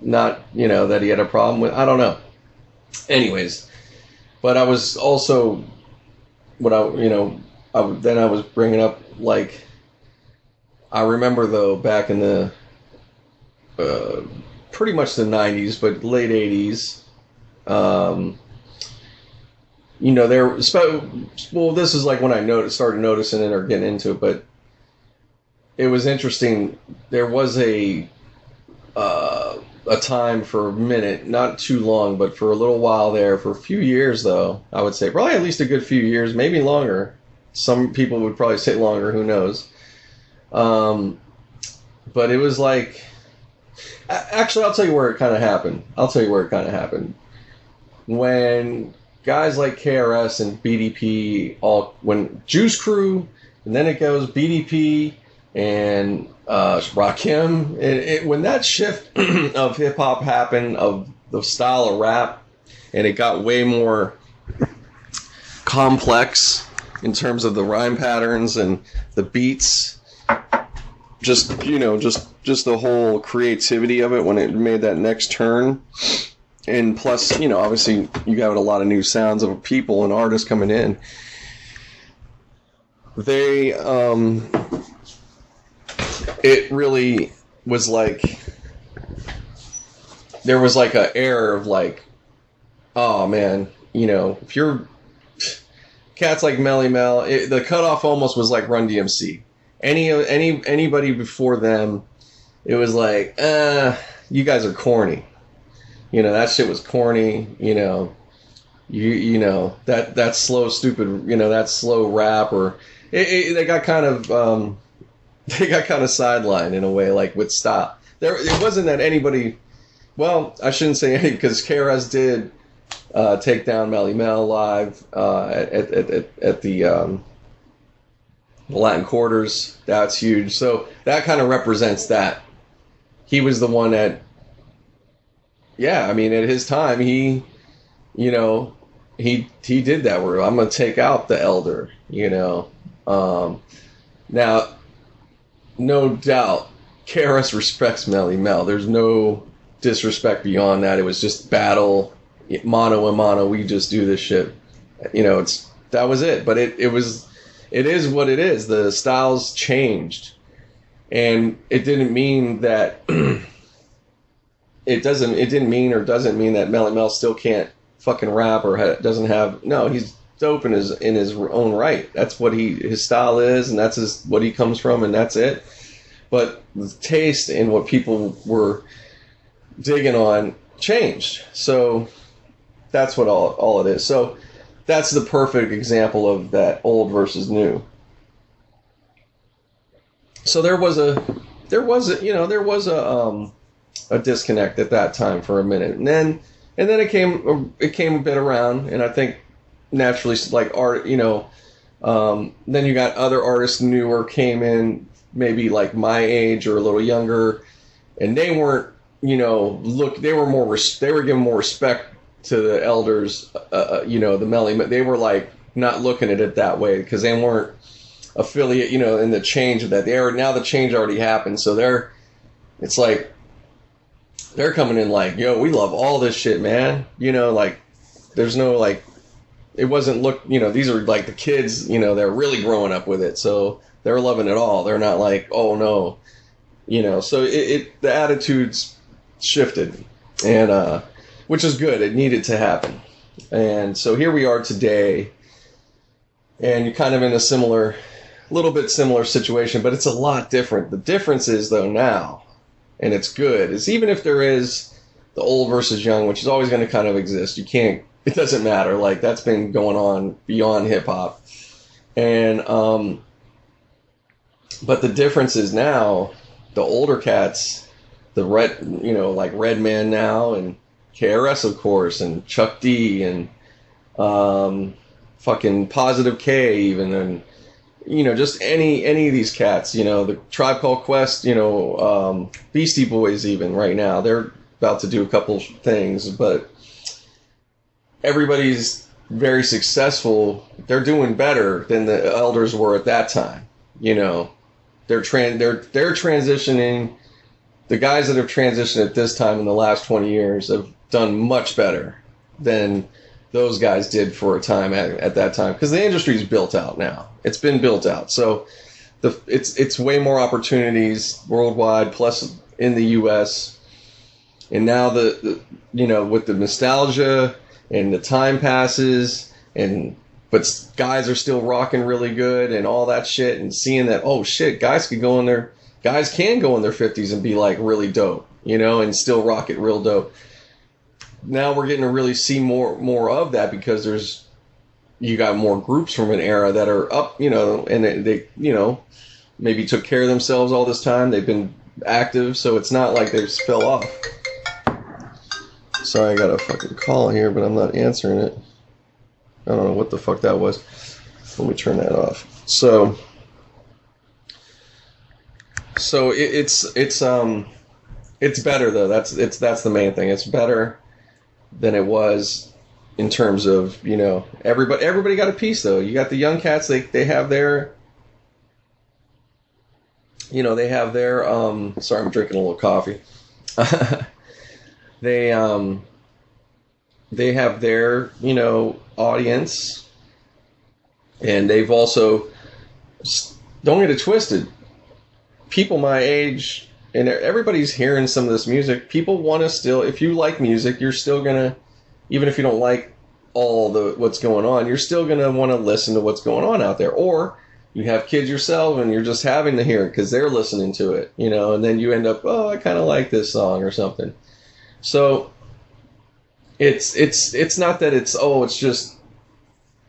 not, you know, that he had a problem with? I don't know. Anyways, but I was also, then I was bringing up, like, I remember, though, back in the pretty much the 90s, but late 80s, you know, this is like when I started noticing it or getting into it, but it was interesting. There was a time for a minute, not too long, but for a little while there, for a few years, though, I would say, probably at least a good few years, maybe longer. Some people would probably say longer, who knows. But it was like, actually, I'll tell you where it kind of happened. When guys like KRS and BDP, when Juice Crew, and then it goes BDP and Rakim, when that shift of hip hop happened, of the style of rap, and it got way more complex in terms of the rhyme patterns and the beats, just the whole creativity of it when it made that next turn. And plus, you know, obviously you got a lot of new sounds of people and artists coming in. It really was like, there was like an air of like, oh man, you know, if you're cats like Melly Mel, the cutoff almost was like Run DMC. Anybody before them, it was like, you guys are corny. You know, that shit was corny. You know, you know that slow, stupid, you know, that slow rap, or they got kind of sidelined in a way, like with style. It wasn't that anybody. Well, I shouldn't say any, because KRS did take down Melly Mel live at the Latin Quarters. That's huge. So that kind of represents that. He was the one that, yeah, I mean, at his time, he did that, where I'm going to take out the elder, you know. Now, no doubt, KRS respects Melly Mel. There's no disrespect beyond that. It was just battle, mano a mano, we just do this shit. You know, that was it. But it is what it is. The styles changed. And it didn't mean that it doesn't mean that Melly Mel still can't fucking rap or doesn't have, no, he's dope in his own right. That's what his style is, and that's what he comes from, and that's it. But the taste and what people were digging on changed. So that's what all it is. So that's the perfect example of that old versus new. So there was a disconnect at that time for a minute, and then it came a bit around, and I think naturally, like art, then you got other artists newer came in, maybe like my age or a little younger, and they weren't, they were giving more respect to the elders, the Melly. They were like not looking at it that way because they weren't affiliate, in the change of that. Now the change already happened, so it's like they're coming in like, yo, we love all this shit, man. Like there's no like, it wasn't these are like the kids, they're really growing up with it, so they're loving it all. They're not like, oh no, so the attitudes shifted, and which is good. It needed to happen, and so here we are today, and you're kind of in a little bit similar situation, but it's a lot different. The difference is though now, and it's good, is even if there is the old versus young, which is always going to kind of exist, it doesn't matter. Like that's been going on beyond hip hop, and but the difference is now the older cats, the like Redman now, and KRS of course, and Chuck D, and fucking Positive K even, and just any of these cats, the Tribe Called Quest, Beastie Boys even right now, they're about to do a couple things, but everybody's very successful. They're doing better than the elders were at that time. They're transitioning. The guys that have transitioned at this time in the last 20 years have done much better than those guys did for a time at that time, because the industry's built out now. It's been built out, so it's way more opportunities worldwide, plus in the U.S. And now with the nostalgia and the time passes, but guys are still rocking really good and all that shit, and seeing that, oh shit, guys can go in their 50s and be like really dope, and still rock it real dope. Now we're getting to really see more of that, because you got more groups from an era that are up, and they maybe took care of themselves all this time. They've been active, so it's not like they just fell off. Sorry, I got a fucking call here, but I'm not answering it. I don't know what the fuck that was. Let me turn that off. So it's better though. That's the main thing. It's better than it was in terms of, everybody got a piece though. You got the young cats, they have their, sorry, I'm drinking a little coffee. They have their, audience, and they've also, don't get it twisted, people my age, and everybody's hearing some of this music. People want to still, if you like music, you're still gonna, even if you don't like all what's going on, you're still gonna want to listen to what's going on out there. Or you have kids yourself, and you're just having to hear it because they're listening to it, and then you end up, oh, I kind of like this song or something. So it's not that it's just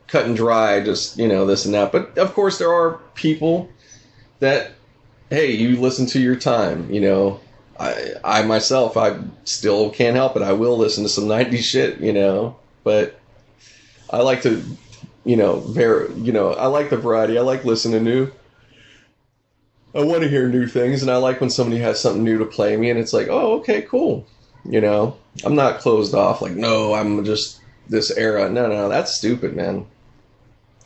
cut and dry, just, this and that. But of course there are people that, hey, you listen to your time, I myself, I still can't help it. I will listen to some 90s shit, but I like to, I like the variety. I like listening to new. I want to hear new things, and I like when somebody has something new to play me, and it's like, oh, okay, cool. I'm not closed off, like, no, I'm just this era. No, that's stupid, man.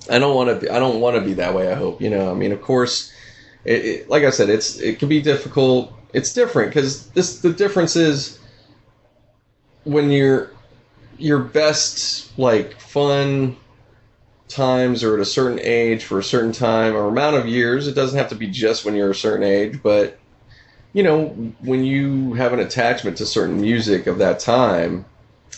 I don't want to be that way, I hope. Of course, like I said, it can be difficult. It's different, because the difference is when your best, like, fun times are at a certain age for a certain time or amount of years. It doesn't have to be just when you're a certain age, but when you have an attachment to certain music of that time,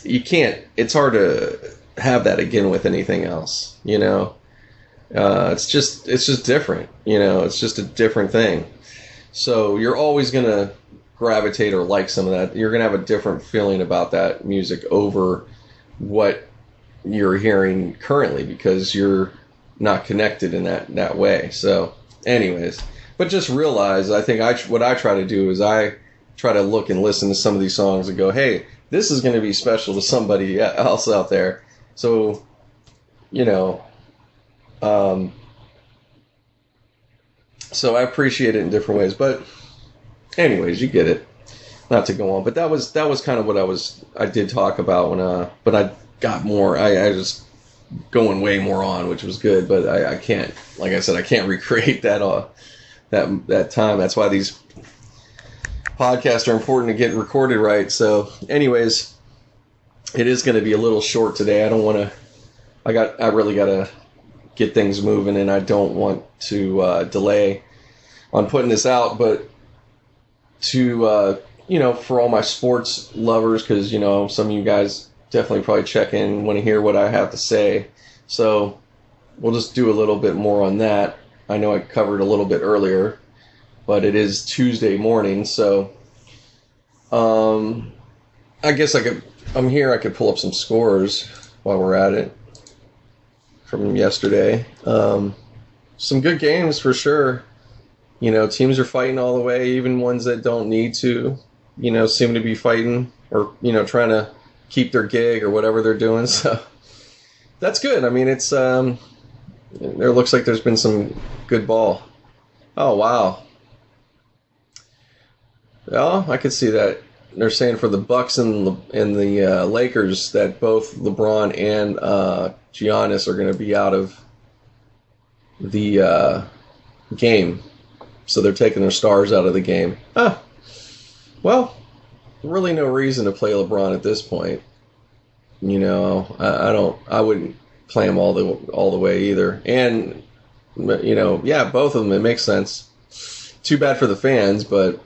it's hard to have that again with anything else. It's just different. It's just a different thing. So you're always gonna gravitate or like some of that. You're gonna have a different feeling about that music over what you're hearing currently because you're not connected in that way. So, anyways, but just realize, I think what I try to do is I try to look and listen to some of these songs and go, hey, this is going to be special to somebody else out there. So, so I appreciate it in different ways. But anyways, you get it. Not to go on, but that was kind of what I did talk about but I got more. I just going way more on, which was good. But I can't, like I said, I can't recreate that time. That's why these podcasts are important to get recorded right. So, anyways, it is going to be a little short today. I don't want to. I really got to get things moving, and I don't want to delay on putting this out. But to for all my sports lovers, because some of you guys definitely probably check in, want to hear what I have to say. So we'll just do a little bit more on that. I know I covered a little bit earlier, but it is Tuesday morning, so I guess I could pull up some scores while we're at it from yesterday. Some good games for sure. Teams are fighting all the way, even ones that don't need to, seem to be fighting or, trying to keep their gig or whatever they're doing. So that's good. I mean, it's, there looks like there's been some good ball. Oh, wow. Well, I could see that. They're saying for the Bucks and the Lakers that both LeBron and Giannis are going to be out of the game. So they're taking their stars out of the game. Well, really no reason to play LeBron at this point. I wouldn't play him all the way either. And both of them, it makes sense. Too bad for the fans, but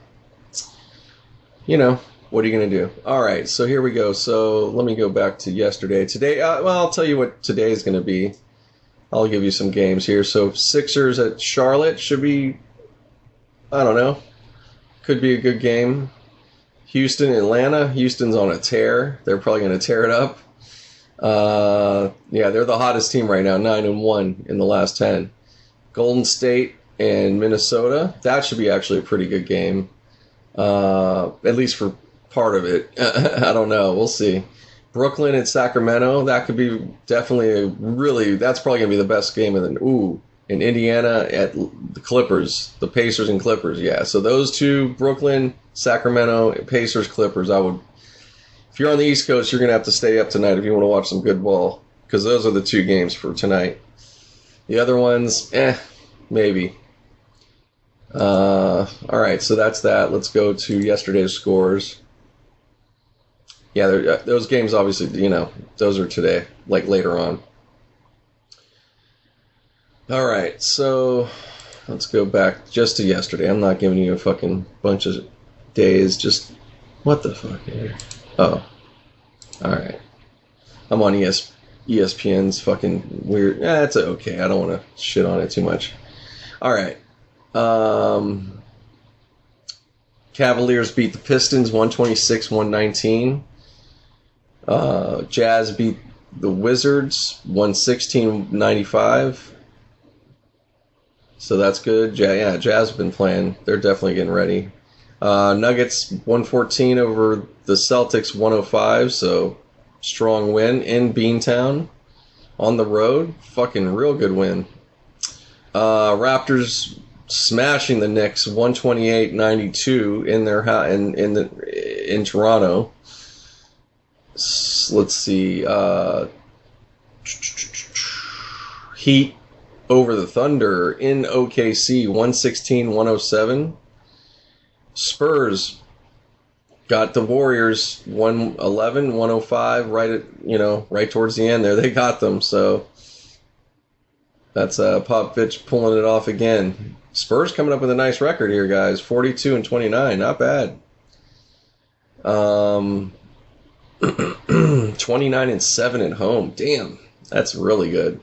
what are you going to do? All right, so here we go. So let me go back to yesterday. Today, I'll tell you what today is going to be. I'll give you some games here. So Sixers at Charlotte should be, I don't know, could be a good game. Houston, Atlanta. Houston's on a tear. They're probably going to tear it up. They're the hottest team right now, 9-1 in the last 10. Golden State and Minnesota. That should be actually a pretty good game. At least for part of it. I don't know. We'll see. Brooklyn and Sacramento. That could be definitely that's probably going to be the best game of the. In Indiana at the Clippers, the Pacers and Clippers, yeah. So those two, Brooklyn, Sacramento, Pacers, Clippers, if you're on the East Coast, you're going to have to stay up tonight if you want to watch some good ball, because those are the two games for tonight. The other ones, maybe. All right, so that's that. Let's go to yesterday's scores. Yeah, those games, obviously, those are today, like later on. All right, so let's go back just to yesterday. I'm not giving you a fucking bunch of days. Just, what the fuck? Oh, all right. I'm on ESPN's fucking weird. It's okay. I don't want to shit on it too much. All right. Cavaliers beat the Pistons 126-119. Jazz beat the Wizards 116-95. So that's good. Jazz have been playing. They're definitely getting ready. Nuggets 114 over the Celtics 105. So strong win in Beantown on the road. Fucking real good win. Raptors smashing the Knicks 128-92 in their in Toronto. Let's see. Heat over the Thunder in OKC 116-107. Spurs got the Warriors 111-105 right towards the end there. They got them, so that's Popovich pulling it off again. Spurs coming up with a nice record here, guys. 42-29, not bad. 29-7 at home. Damn, that's really good.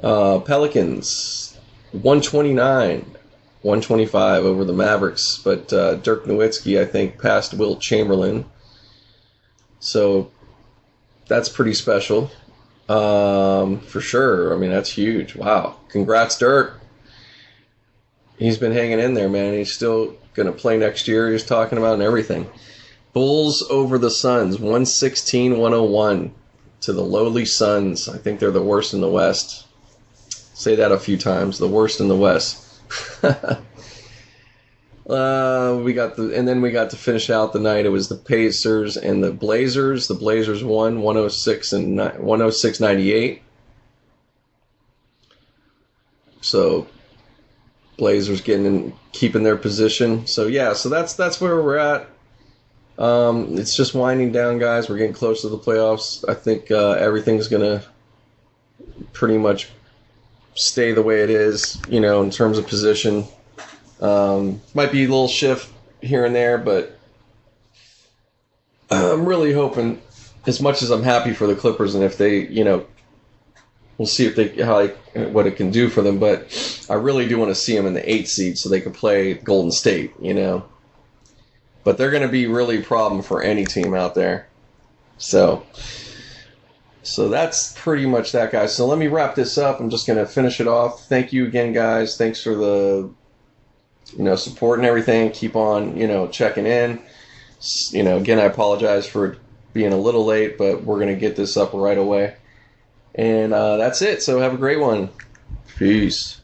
Pelicans 125 over the Mavericks, but Dirk Nowitzki, I think, passed Wilt Chamberlain, so that's pretty special, for sure. I mean, that's huge. Wow, congrats, Dirk. He's been hanging in there, man. He's still gonna play next year. He's talking about and everything. Bulls over the Suns, 116-101 to the lowly Suns. I think they're the worst in the West. Say that a few times. The worst in the West. We got to finish out the night. It was the Pacers and the Blazers. The Blazers won 106-98. So Blazers keeping their position. So yeah, so that's where we're at. It's just winding down, guys. We're getting close to the playoffs. I think everything's gonna pretty much stay the way it is, in terms of position. Might be a little shift here and there, but I'm really hoping, as much as I'm happy for the Clippers, and if they, we'll see what it can do for them, but I really do want to see them in the 8th seed so they can play Golden State, But they're going to be really a problem for any team out there. So that's pretty much that, guys. So let me wrap this up. I'm just going to finish it off. Thank you again, guys. Thanks for the support and everything. Keep on, checking in. Again, I apologize for being a little late, but we're going to get this up right away. And that's it. So have a great one. Peace.